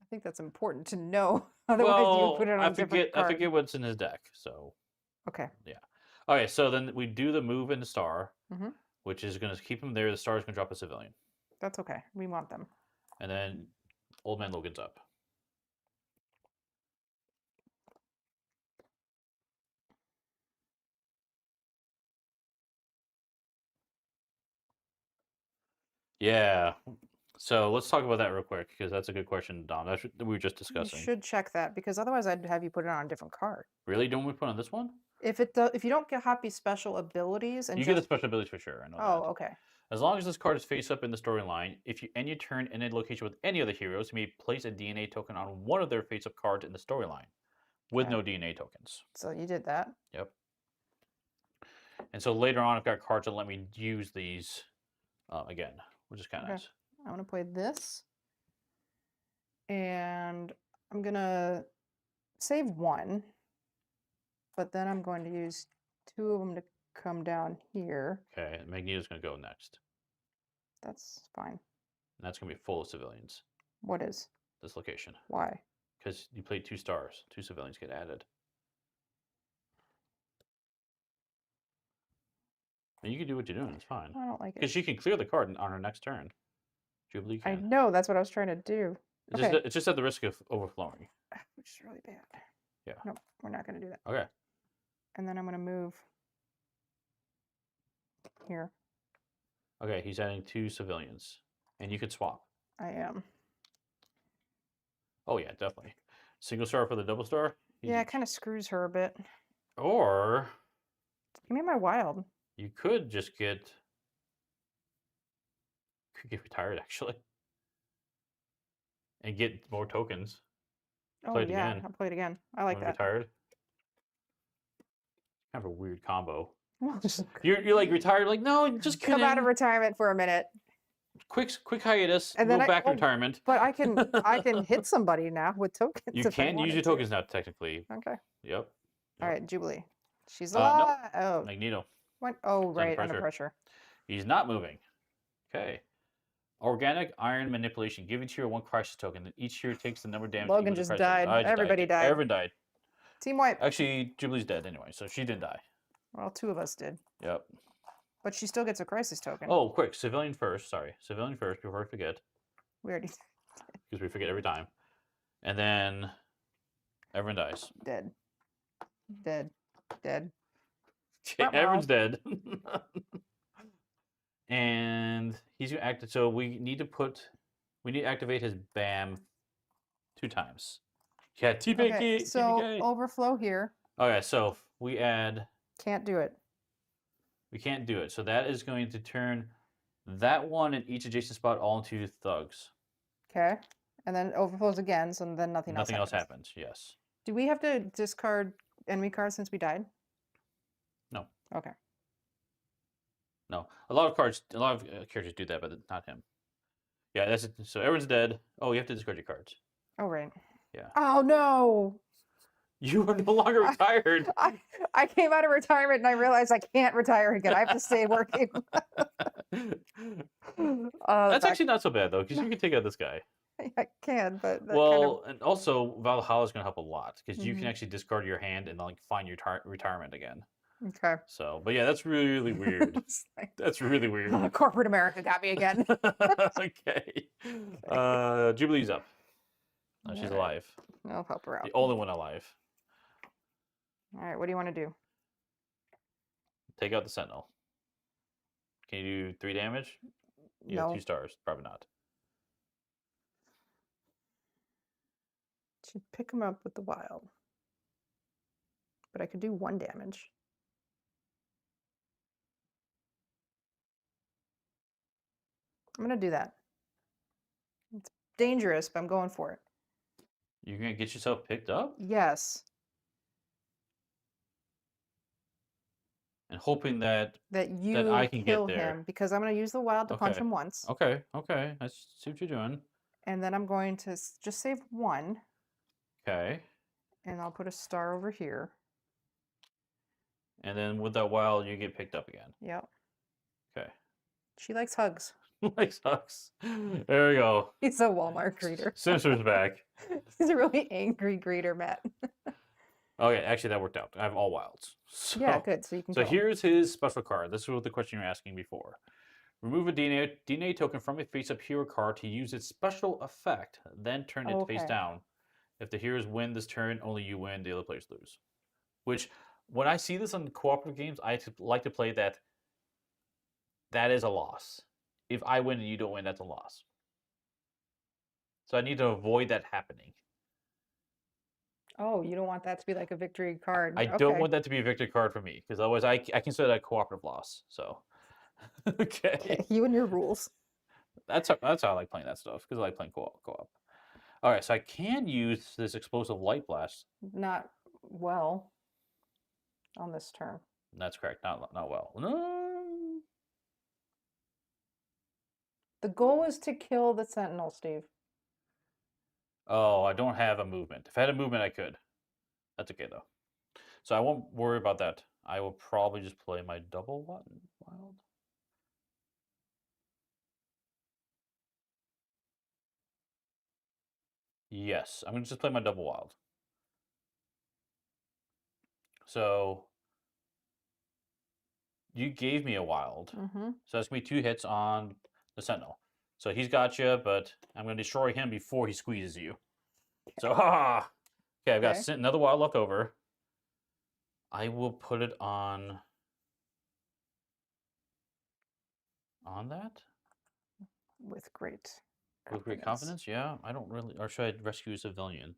I think that's important to know. Otherwise, you put it on a different card. I forget what's in his deck. So Okay. yeah. Okay. So then we do the move in the star, Mhm. which is going to keep him there. The star is going to drop a civilian, That's okay. We want them. and then Old Man Logan's up. Yeah. So let's talk about that real quick because that's a good question, Dom. That's what we were just discussing. You should check that because otherwise I'd have you put it on a different card. Really? Don't we put on this one? If you don't get copy special abilities and You get the special abilities for sure. I know Oh, that. okay. As long as this card is face up in the storyline, if you end your turn in a location with any other heroes, you may place a DNA token on one of their face up cards in the storyline with Okay. no DNA tokens. So you did that. Yep. And so later on, I've got cards that let me use these again, which is kind of Okay. nice. I'm going to play this. And I'm going to save one. But then I'm going to use two of them to come down here. Okay, Magneto's going to go next. That's fine. And that's going to be full of civilians, What is? this location. Why? Because you played 2 stars. 2 civilians get added. And you can do what you're doing. It's fine. I don't like Because it. she can clear the card on her next turn. Jubilee I can. know, that's what I was trying to do. Okay. It's just at the risk of overflowing. Which is really bad. Yeah. Nope, we're not going to do that. Okay. And then I'm going to move here. Okay, he's adding 2 civilians. And you could swap. I am. Oh, yeah, definitely. Single star for the double star? Yeah, it kind of screws her a bit. Or Give me my wild. you could just get retired, actually. And get more tokens. Oh, Play it yeah, again. I'll play it again. I like When that. retired. Kind of a weird combo. Well, just You're like retired, like, no, just kidding. come out of retirement for a minute. Quick hiatus, And go then back to retirement. But I can hit somebody now with tokens. You if I can use wanted your to. tokens now, technically. Okay. Yep. All right, Jubilee. She's no. alive. Oh, Magneto. what? Oh, under right, under pressure. pressure. He's not moving. Okay. Organic iron manipulation. Give each hero 1 crisis token. Then each hero takes the number of damage. Logan equal to just crisis died. token. I just Everybody died. Everyone died. Team wipe. Actually, Jubilee's dead anyway, so she didn't die. Well, 2 of us did. Yep. But she still gets a crisis token. Oh, quick. Civilian first. Sorry. Civilian first before I forget. We already. Because we forget every time. And then Everyone dies. Dead. Dead. Dead. Everyone's dead. And he's gonna act. So we need to activate his BAM 2 times. Yeah, TPK. Okay, so TPK. overflow here. Okay, so we add. Can't do it. We can't do it. So that is going to turn that one in each adjacent spot all into thugs. Okay. And then it overflows again, so then nothing else happens. Yes. Do we have to discard enemy cards since we died? No. Okay. No. A lot of characters do that, but not him. Yeah, that's it. So everyone's dead. Oh, you have to discard your cards. Oh, right. Yeah. Oh, no. You are no longer retired. I came out of retirement and I realized I can't retire again. I have to stay working. That's actually not so bad, though, because you can take out this guy. I can, but that Well, and also Valhalla is going to help a lot, because you can Mhm. actually discard your hand and like find your retirement again. Okay. So, but yeah, that's really weird. That's really weird. Corporate America got me again. Okay. Jubilee's up. Oh, she's alive. I'll help her out. The only one alive. All right, what do you want to do? Take out the Sentinel. Can you do 3 damage? You have 2 stars. Probably not. She'd pick him up with the wild. But I could do 1 damage. I'm going to do that. It's dangerous, but I'm going for it. You're going to get yourself picked up? Yes. And hoping that you I can kill get there. him, because I'm going to use the wild to punch him once. Okay. I see what you're doing. And then I'm going to just save 1. Okay. And I'll put a star over here. And then with that wild, you get picked up again. Yep. Okay. She likes hugs. Likes hugs. There we go. He's a Walmart greeter. Sinister's back. He's a really angry greeter, Matt. Okay, actually that worked out. I have all wilds. So, yeah, good. So you can. So here's his special card. This was the question you were asking before. Remove a DNA token from a face-up hero card to use its special effect. Then turn it face down. If the heroes win this turn, only you win. The other players lose. Which, when I see this on cooperative games, I like to play that. That is a loss. If I win and you don't win, that's a loss. So I need to avoid that happening. Oh, you don't want that to be like a victory card. I don't want that to be a victory card for me, because otherwise I consider that a cooperative loss. So, okay. You and your rules. That's how I like playing that stuff, because I like playing co-op. All right, so I can use this explosive light blast. Not well on this turn. That's correct. Not well. No. The goal is to kill the Sentinel, Steve. Oh, I don't have a movement. If I had a movement, I could. That's okay, though. So I won't worry about that. I will probably just play my double wild. Yes, I'm going to just play my double wild. So you gave me a wild. Mm-hmm. So that's going to be 2 hits on the Sentinel. So he's got you, but I'm going to destroy him before he squeezes you. So, okay, I've got another wild left over. I will put it on that. With great confidence. With great confidence, yeah. I don't really, or should I rescue a civilian?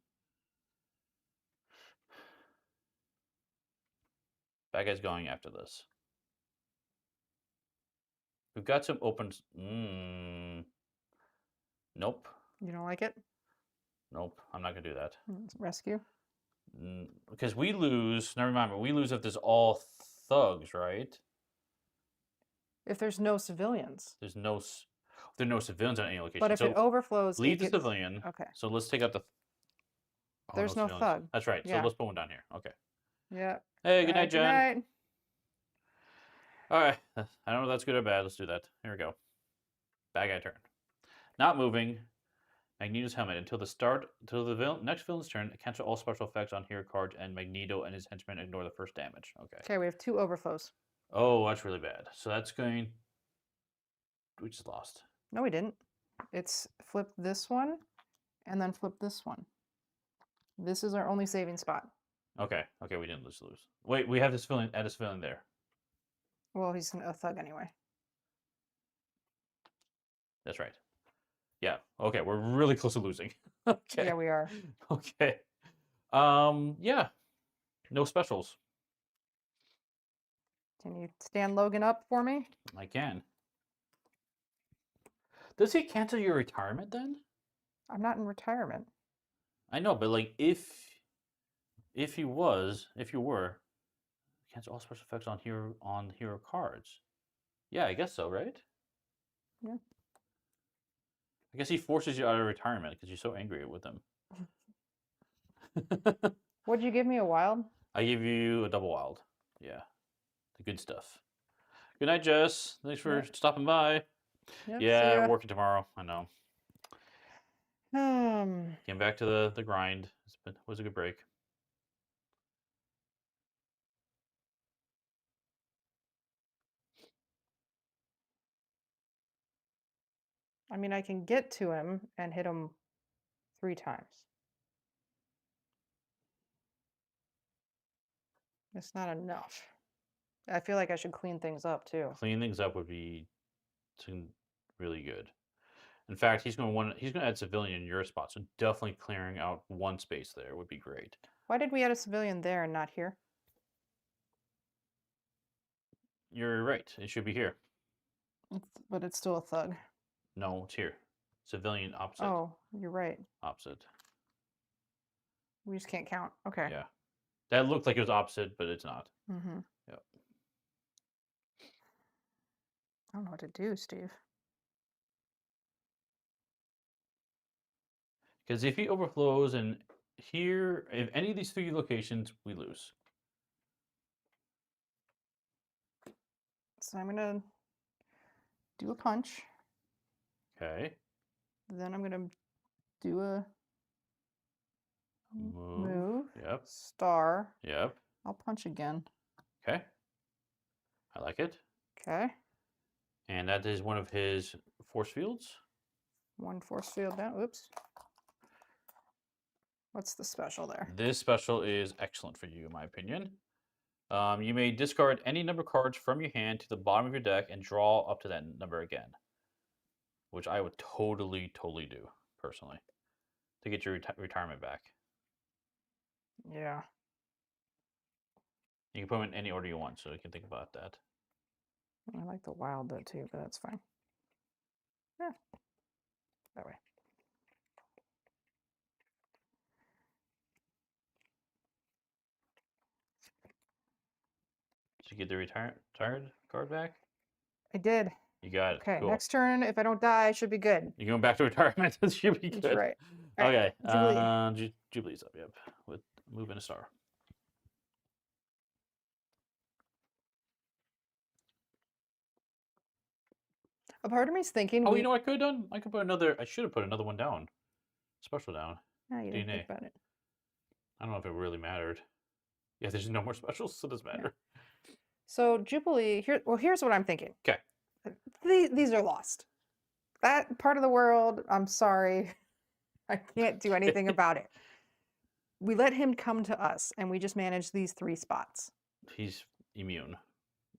Bad guy's going after this. We've got some open. Nope. You don't like it? Nope. I'm not gonna do that. Rescue. Because we lose. Now remember, we lose if there's all thugs, right? If there's no civilians. There are no civilians on any location. But if it overflows, leave the civilian. Okay. So let's take out the. There's no thug. That's right. So let's put one down here. Okay. Yeah. Hey, good night, Jen. Good night. All right. I don't know if that's good or bad. Let's do that. Here we go. Bad guy turn. Not moving. Magneto's helmet until the next villain's turn. Cancel all special effects on hero cards, and Magneto and his henchmen ignore the first damage. Okay. Okay, we have 2 overflows. Oh, that's really bad. So that's going. We just lost. No, we didn't. It's flip this one, and then flip this one. This is our only saving spot. Okay, okay, we didn't lose. Wait, we have this civilian. Add a civilian there. Well, he's a thug anyway. That's right. Yeah. Okay, we're really close to losing. Okay. Yeah, we are. Okay. Yeah. No specials. Can you stand Logan up for me? I can. Does he cancel your retirement then? I'm not in retirement. I know, but like if you were, cancel all special effects on hero cards. Yeah, I guess so, right? Yeah. I guess he forces you out of retirement because you're so angry with him. Would you give me a wild? I give you a double wild. Yeah. The good stuff. Good night, Jess. Thanks for stopping by. Yep, yeah, I'm working tomorrow. I know. Um, Getting back to the grind. It was a good break. I mean, I can get to him and hit him 3 times. It's not enough. I feel like I should clean things up too. Clean things up would be really good. In fact, he's going to add civilian in your spot, so definitely clearing out one space there would be great. Why did we add a civilian there and not here? You're right. It should be here. But it's still a thug. No, it's here. Civilian opposite. Oh, you're right. Opposite. We just can't count. Okay. Yeah. That looked like it was opposite, but it's not. Mm-hmm. Yep. I don't know what to do, Steve. Because if he overflows and here, if any of these 3 locations, we lose. So I'm going to do a punch. Okay. Then I'm going to do a move. Yep. Star. Yep. I'll punch again. Okay. I like it. Okay. And that is one of his force fields. 1 force field down. Oops. What's the special there? This special is excellent for you, in my opinion. You may discard any number of cards from your hand to the bottom of your deck and draw up to that number again. Which I would totally do, personally. To get your retirement back. Yeah. You can put them in any order you want, so you can think about that. I like the wild though too, but that's fine. Yeah. That way. Did you get the retired card back? I did. You got it. Okay, cool. next turn, if I don't die, I should be good. You're going back to retirement. That should be good. That's right. Okay. Jubilee. Jubilee's up, yep. With move in a star. A part of me's thinking. Oh, you know what I could have done? I should have put another one down. Special down. No, you didn't DNA. think about it. I don't know if it really mattered. Yeah, there's no more specials, so it doesn't matter. So Jubilee, here's what I'm thinking. Okay. These are lost. That part of the world, I'm sorry. I can't do anything about it. We let him come to us, and we just manage these 3 spots. He's immune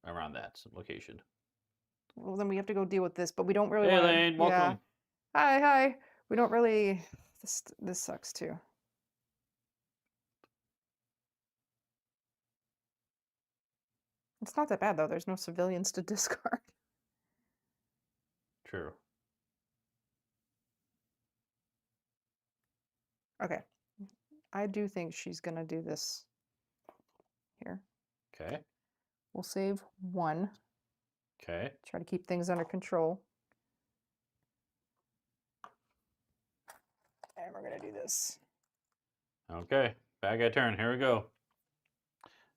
around that location. Well, then we have to go deal with this, but we don't really Hey, want to. Lane, welcome. Yeah. Hi. We don't really. This sucks too. It's not that bad though. There's no civilians to discard. True. Okay. I do think she's gonna do this here. Okay. We'll save 1. Okay. Try to keep things under control. And we're gonna do this. Okay. Bad guy turn. Here we go.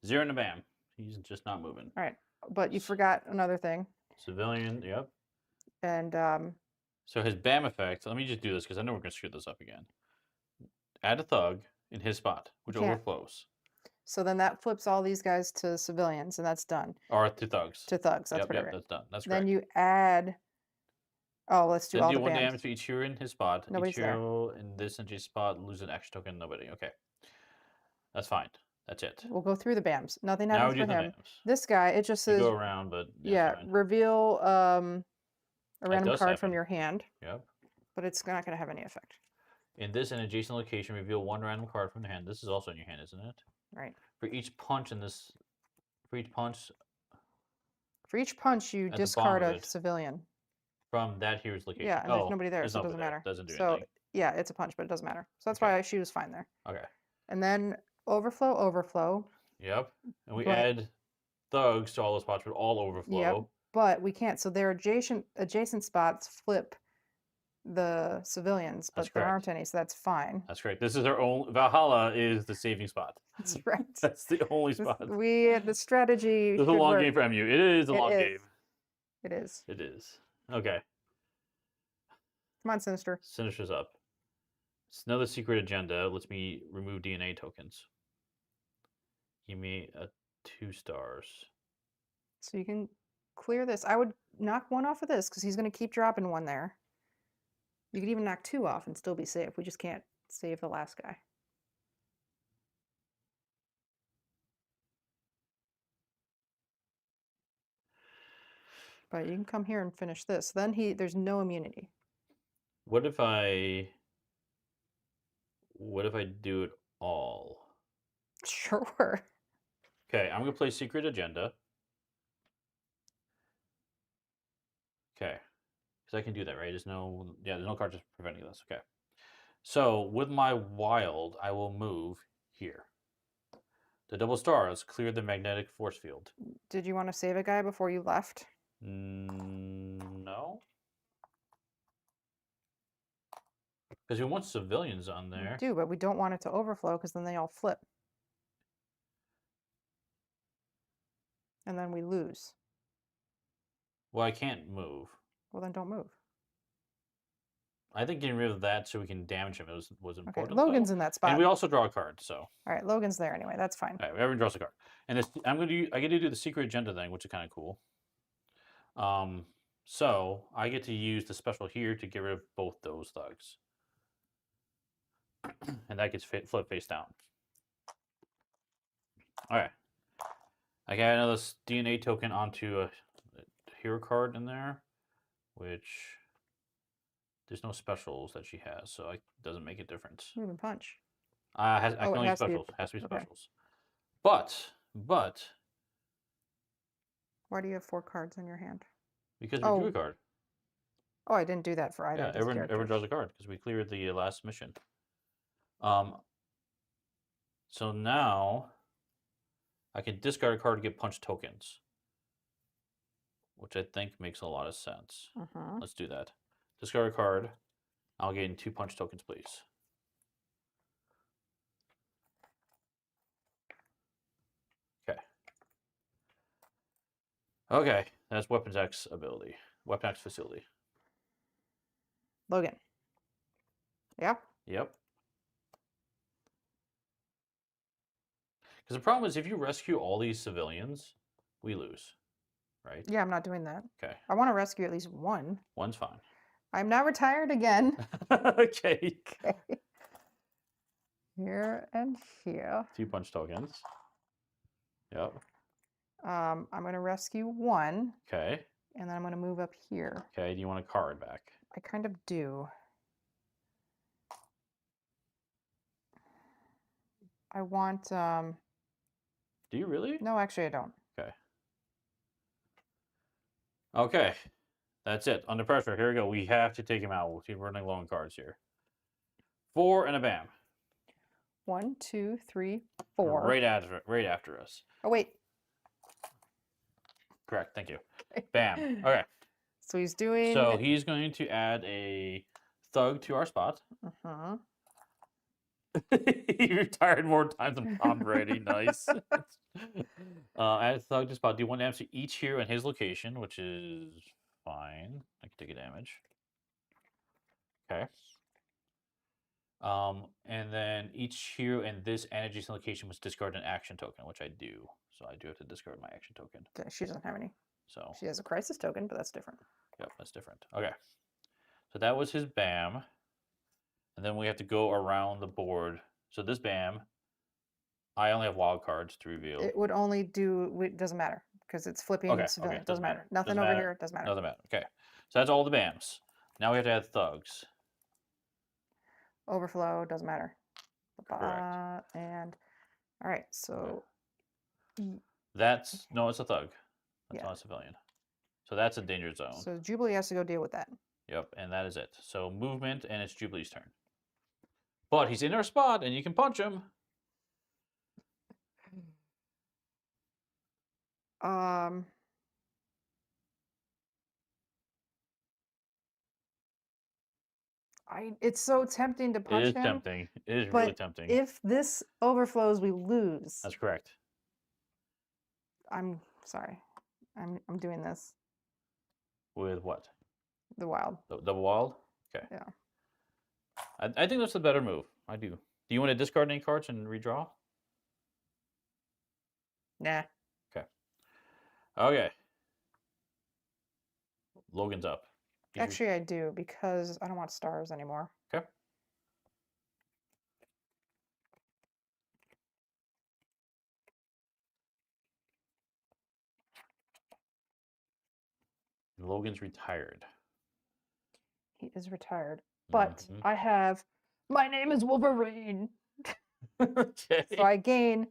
0 and a bam. He's just not moving. All right. But you forgot another thing. Civilian, yep. And so his BAM effect, let me just do this because I know we're going to screw this up again. Add a thug in his spot, which overflows. So then that flips all these guys to civilians, and that's done. Or to thugs. To thugs, that's yep, that's done. That's then correct. you add... Oh, let's do then all do the 1 BAMs. damage to each hero in his spot. Nobody's each hero in this NG spot lose an action token. Nobody. Okay. That's fine. That's it. We'll go through the BAMs. Nothing Now happens we do for the him. BAMs. This guy, it just You says, go around, but yeah, fine. reveal a random does card from happen. your hand, Yep. but it's not going to have any effect. In this and adjacent location, reveal one random card from the hand. This is also in your hand, isn't it? Right. For each punch in this, for each punch you at the discard bottom of a it. civilian. From that here's location. Yeah, and there's nobody there, so it doesn't matter. Doesn't do so anything. yeah, it's a punch, but it doesn't matter. So that's Okay. why she was fine there. Okay. And then overflow. Yep. And we But- add thugs to all those spots with all overflow. Yep. But we can't. So their adjacent spots flip the civilians, but That's there correct. aren't any, so that's fine. That's correct. This is our own Valhalla is the saving spot. That's right. That's the only This- spot. the strategy. It's a should long work. game for MU. It is a long is. game. It is. It is. Okay. Come on, Sinister. Sinister's up. It's another secret agenda. Lets me remove DNA tokens. Give me a 2 stars. So you can clear this. I would knock one off of this because he's going to keep dropping one there. You could even knock 2 off and still be safe. We just can't save the last guy. But you can come here and finish this. Then there's no immunity. What if I do it all? Sure. Okay, I'm gonna play Secret Agenda. Okay, because I can do that, right? There's no card just preventing this. Okay, so with my wild, I will move here. The double stars clear the magnetic force field. Did you want to save a guy before you left? No, because we want civilians on there. We do, but we don't want it to overflow because then they all flip. And then we lose. Well, I can't move. Well, then don't move. I think getting rid of that so we can damage him was important. Okay, Logan's though. in that spot. And we also draw a card, so. All right, Logan's there anyway. That's fine. All right, everyone draws a card. And this, I get to do the secret agenda thing, which is kind of cool. So I get to use the special here to get rid of both those thugs. And that gets flipped face down. All right. I got another DNA token onto a hero card in there, which there's no specials that she has, so it doesn't make a difference. Move and punch. I can only use specials. Has to be specials. But why do you have 4 cards in your hand? because we drew a card. Oh, I didn't do that for either. Yeah, of these everyone characters. draws a card because we cleared the last mission. So now I can discard a card to get punch tokens, which I think makes a lot of sense. Let's do that. Discard a card. I'll gain 2 punch tokens, please. Okay. Okay, that's Weapons X ability. Weapon X facility. Logan. Yeah? Yep. Because the problem is if you rescue all these civilians, we lose. Right? Yeah, I'm not doing that. Okay. I want to rescue at least one. One's fine. I'm not retired again. Okay. Okay. Here and here. 2 punch tokens. Yep. I'm going to rescue one, Okay. and then I'm going to move up here. Okay. Do you want a card back? I kind of do. I want, Do you really? no, actually I don't. Okay. Okay. That's it. Under pressure. Here we go. We have to take him out. We're running low on cards here. 4 and a bam. 1, 2, 3, 4. Right after us. Oh, wait. Correct. Thank you. Bam. Okay. So he's doing... So he's going to add a thug to our spot. He retired more times than Tom Brady. Nice. Add a thug to spot. Do 1 damage to each hero in his location, which is fine. I can take a damage. Okay. And then each hero in this energy location must discard an action token, which I do. So I do have to discard my action token. Okay, she doesn't have any. So She has a crisis token, but that's different. yep, that's different. Okay. So that was his BAM. And then we have to go around the board. So this BAM, I only have wild cards to reveal. It would only do. It doesn't matter because it's flipping Okay, civilian. okay, Doesn't matter. Nothing Doesn't over matter. here. Doesn't matter. Doesn't matter. Okay, so that's all the BAMs. Now we have to add thugs. Overflow doesn't matter. Correct. And all right, so That's no, it's a thug. That's yeah. not a civilian. So that's a danger zone. So Jubilee has to go deal with that. Yep, and that is it. So movement, and it's Jubilee's turn. But he's in our spot, and you can punch him. It's so tempting to punch him. It is tempting. It is but really tempting. If this overflows, we lose. That's correct. I'm sorry. I'm doing this. With what? The wild. The wild? Okay. Yeah. I think that's the better move. I do. Do you want to discard any cards and redraw? Nah. Okay. Okay. Logan's up. Actually, I do because I don't want stars anymore. Okay. Logan's retired. He is retired. But I have... My name is Wolverine. Okay. So I gain...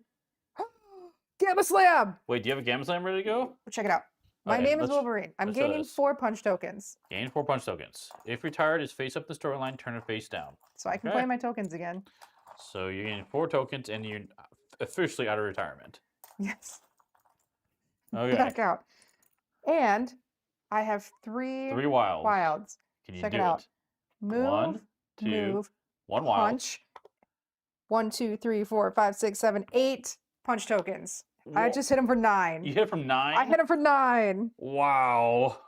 Gamma Slam! Wait, do you have a Gamma Slam ready to go? Check it out. My name is Wolverine. I'm gaining 4 punch tokens. Gain 4 punch tokens. If retired is face up the storyline, turn it face down. So I can play my tokens again. So you're getting 4 tokens and you're officially out of retirement. Yes. Okay. Back out. And I have 3 wilds. Can you Check do it out. Move, 1, 2, move, 1 wild. punch. 1, 2, 3, 4, 5, 6, 7, 8 punch tokens. Whoa. I just hit him for 9. You hit him from 9? I hit him for 9. Wow.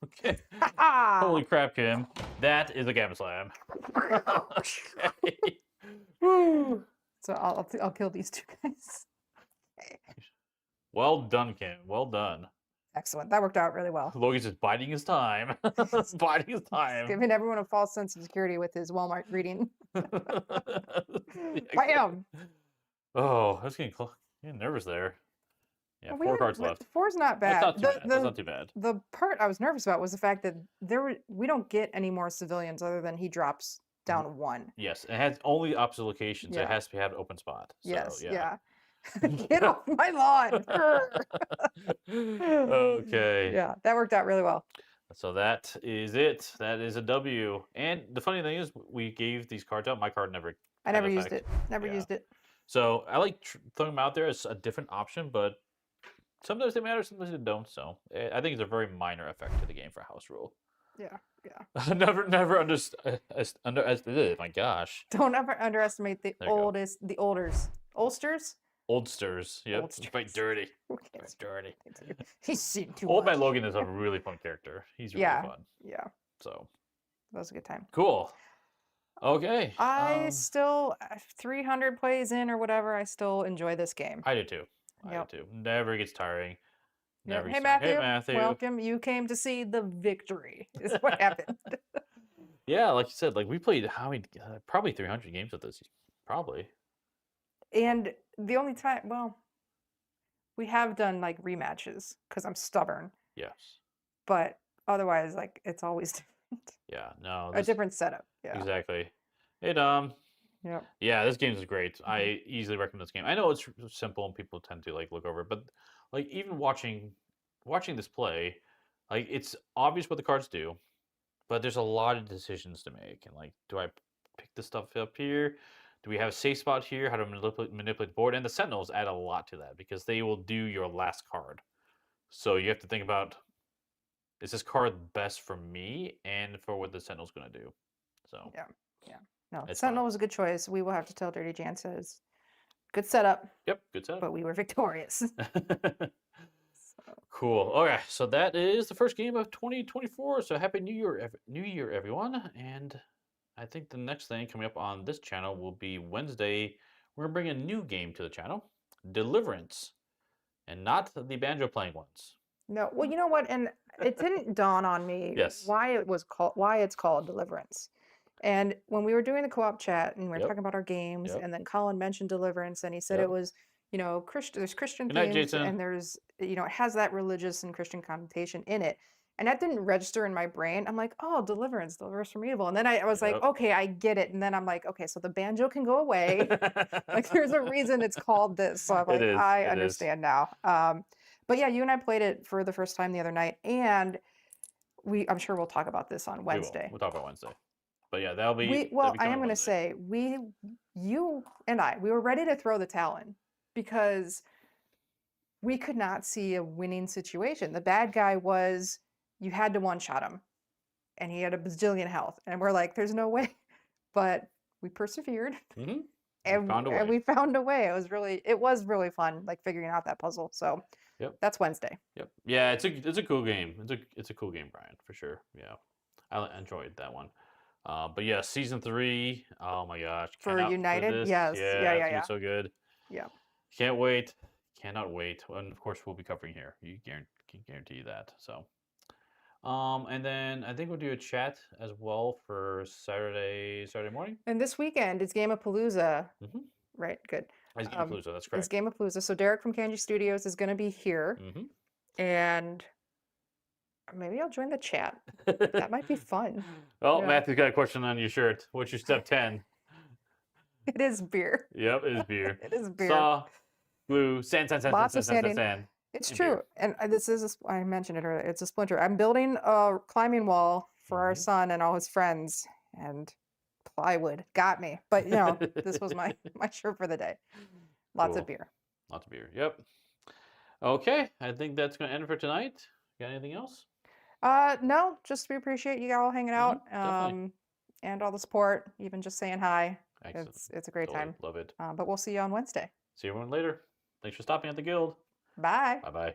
Okay. Holy crap, Kim. That is a Gamma Slam. Okay. Woo. So I'll kill these 2 guys. Well done, Kim. Well done. Excellent. That worked out really well. Logan's just biding his time. Biding his time. He's giving everyone a false sense of security with his Walmart greeting. Bam! Oh, I was getting nervous there. Yeah, well, 4 cards left. 4's not bad. That's not too bad. That's not too bad. The part I was nervous about was the fact that we don't get any more civilians other than he drops down 1. Yes, it has only opposite locations. Yeah. It has to have an open spot. So, yes, yeah. Get off my lawn! Okay. Yeah, that worked out really well. So that is it. That is a W. And the funny thing is, we gave these cards out. My card never. I never used it. Never used it. So I like throwing them out there as a different option, but sometimes they matter, sometimes they don't. So I think it's a very minor effect to the game for house rule. Yeah, yeah. never underestimate. My gosh. Don't ever underestimate the oldsters. Oldsters. Yep. Oldsters. It's quite dirty. Quite dirty. He's seen too Old much. Man Logan is a really fun character. He's really fun. Yeah. So. That was a good time. Cool. Okay. I still 300 plays in or whatever. I still enjoy this game. I do too. I do too. Never gets tiring. Never. Hey, gets Matthew. Hey Matthew. Welcome. You came to see the victory. Is what happened. Yeah, like you said, like we played how many? Probably 300 games with this. Probably. And the only time, well, we have done like rematches because I'm stubborn. Yes. But otherwise, like it's always different. Yeah. No. A different setup. Yeah. Exactly. Yep. Yeah, this game is great. I easily recommend this game. I know it's simple and people tend to like look over it, but like even watching this play, like it's obvious what the cards do, but there's a lot of decisions to make. And like, do I pick this stuff up here? Do we have a safe spot here? How to manipulate the board? And the Sentinels add a lot to that because they will do your last card. So you have to think about, is this card best for me and for what the Sentinel's going to do? So yeah. No, Sentinel was a good choice. We will have to tell Dirty Danchez. Good setup. Yep, good setup. But we were victorious. Cool. Okay, so that is the first game of 2024. So happy New Year, everyone! And I think the next thing coming up on this channel will be Wednesday. We're gonna bring a new game to the channel, Deliverance, and not the banjo playing ones. No, well, you know what? And it didn't dawn on me Yes. why it's called Deliverance. And when we were doing the co-op chat and we were Yep. talking about our games, Yep. and then Colin mentioned Deliverance, and he said it Yep. was, there's Christian Good night, themes, Jason. and there's, it has that religious and Christian connotation in it. And that didn't register in my brain. I'm like, oh, Deliverance from evil. And then I was like, Yep. okay, I get it. And then I'm like, okay, so the banjo can go away. Like, there's a reason it's called this. So I'm It like, is. I It is. understand now. But yeah, you and I played it for the first time the other night, and I'm sure we'll talk about this on We will. Wednesday. We'll talk about Wednesday. But yeah, that'll be. I am going to say, you and I, we were ready to throw the towel in because we could not see a winning situation. The bad guy was, you had to one-shot him, and he had a bazillion health, and we're like, there's no way. But we persevered, Mm-hmm. and we found a way. It was really fun, like figuring out that puzzle. So Yep. that's Wednesday. Yep. Yeah, it's a cool game. It's a cool game, Brian, for sure. Yeah, I enjoyed that one. But yeah, season 3. Oh my gosh! For United, yes, Yeah, it's gonna be so good. Yeah. Can't wait. Cannot wait. And of course, we'll be covering here. Can guarantee that. So, and then I think we'll do a chat as well for Saturday morning. And this weekend is Gamapalooza. Mm-hmm. Right. Good. It's Gamapalooza. That's correct. It's Gamapalooza. So Derek from Kanji Studios is going to be here, and maybe I'll join the chat. That might be fun. Well, yeah. Matthew's got a question on your shirt. What's your step 10? It is beer. Yep, it is beer. It is beer. Saw, glue, sand. Lots of sanding. It's true. Beer. And this is, I mentioned it earlier, it's a splinter. I'm building a climbing wall for our son and all his friends, and plywood got me. But, this was my shirt for the day. Lots of beer. Lots of beer. Yep. Okay. I think that's going to end it for tonight. Got anything else? No, just we appreciate you all hanging out, and all the support, even just saying hi. Excellent. It's a great time. Love it. But we'll see you on Wednesday. See everyone later. Thanks for stopping at the guild. Bye. Bye-bye.